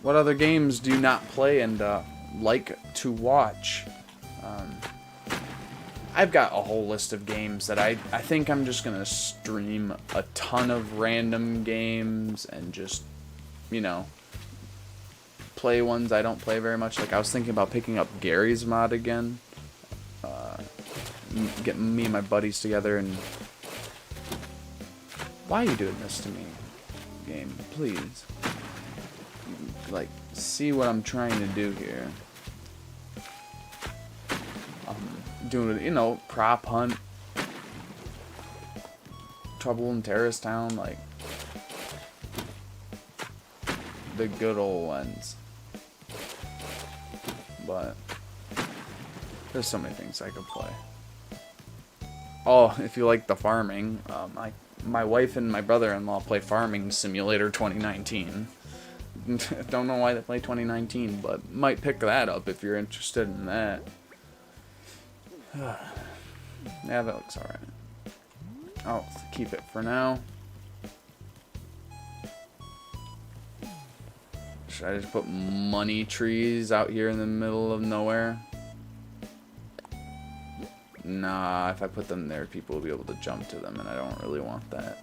What other games do you not play and like to watch? I've got a whole list of games that I think I'm just going to stream a ton of random games and just, you know, play ones I don't play very much. Like, I was thinking about picking up Gary's Mod again. Getting me and my buddies together and... Why are you doing this to me, game? Please. Like, see what I'm trying to do here. Doing, you know, prop hunt. Trouble in Terrace Town, like... the good old ones. But... there's so many things I could play. Oh, if you like the farming, my wife and my brother-in-law play Farming Simulator 2019. Don't know why they play 2019, but might pick that up if you're interested in that. Yeah, that looks alright. I'll keep it for now. Should I just put money trees out here in the middle of nowhere? Nah, if I put them there, people will be able to jump to them, and I don't really want that.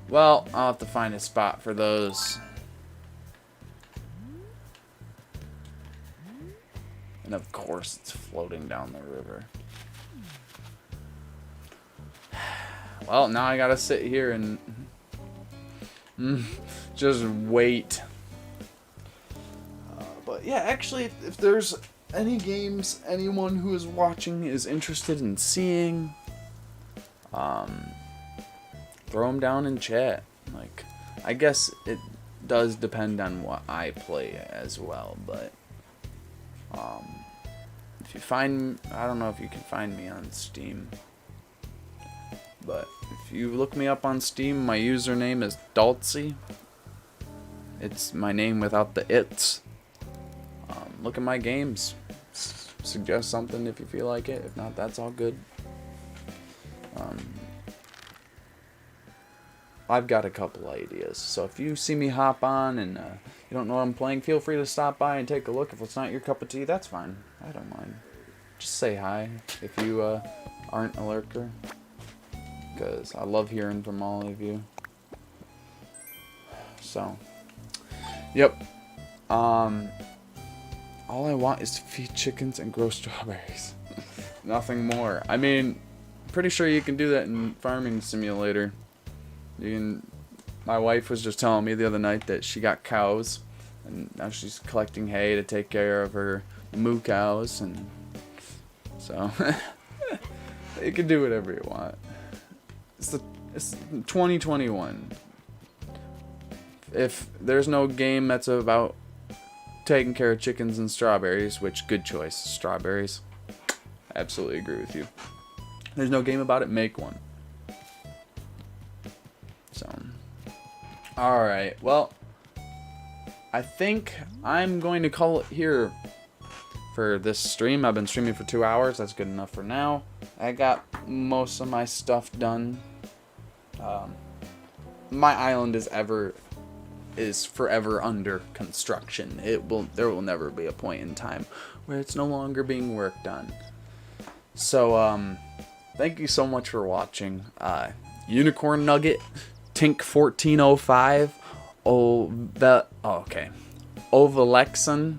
Well, I'll have to find a spot for those. And of course, it's floating down the river. Well, now I gotta sit here and just wait. But yeah, actually, if there's any games anyone who is watching is interested in seeing, throw them down in chat. Like, I guess it does depend on what I play as well, but if you find, I don't know if you can find me on Steam, but if you look me up on Steam, my username is Daltsy. It's my name without the its. Look at my games. Suggest something if you feel like it. If not, that's all good. I've got a couple ideas, so if you see me hop on and you don't know what I'm playing, feel free to stop by and take a look. If it's not your cup of tea, that's fine. I don't mind. Just say hi if you aren't a lurker, because I love hearing from all of you. So, yep. All I want is to feed chickens and grow strawberries. Nothing more. I mean, pretty sure you can do that in Farming Simulator. You can. My wife was just telling me the other night that she got cows, and now she's collecting hay to take care of her moo cows, and so you can do whatever you want. It's 2021. If there's no game that's about taking care of chickens and strawberries, which good choice, strawberries. Absolutely agree with you. There's no game about it, make one. So, alright, well, I think I'm going to call it here for this stream. I've been streaming for 2 hours, that's good enough for now. I got most of my stuff done. My island is forever under construction. There will never be a point in time where it's no longer being worked on. So thank you so much for watching. Unicorn Nugget, Tink 1405, Ovalexon.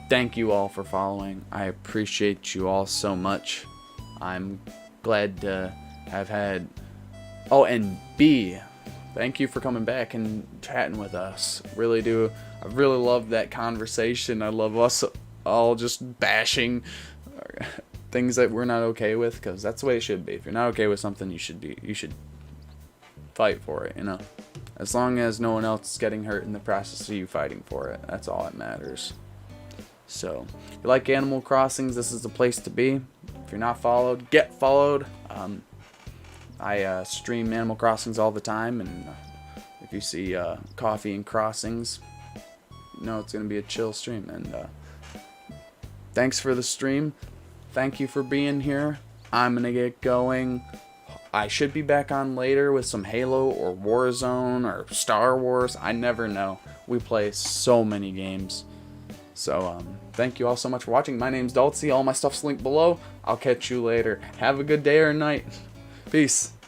Thank you all for following. I appreciate you all so much. I'm glad to have had. Oh, and B. Thank you for coming back and chatting with us. Really do. I really love that conversation. I love us all just bashing things that we're not okay with, because that's the way it should be. If you're not okay with something, you should fight for it, you know. As long as no one else is getting hurt in the process of you fighting for it, that's all that matters. So, if you like Animal Crossings, this is the place to be. If you're not followed, get followed. I stream Animal Crossings all the time, and if you see Coffee and Crossings, you know it's going to be a chill stream. And thanks for the stream. Thank you for being here. I'm going to get going. I should be back on later with some Halo or Warzone or Star Wars. I never know. We play so many games. So, thank you all so much for watching. My name's Daltsy. All my stuff's linked below. I'll catch you later. Have a good day or night. Peace.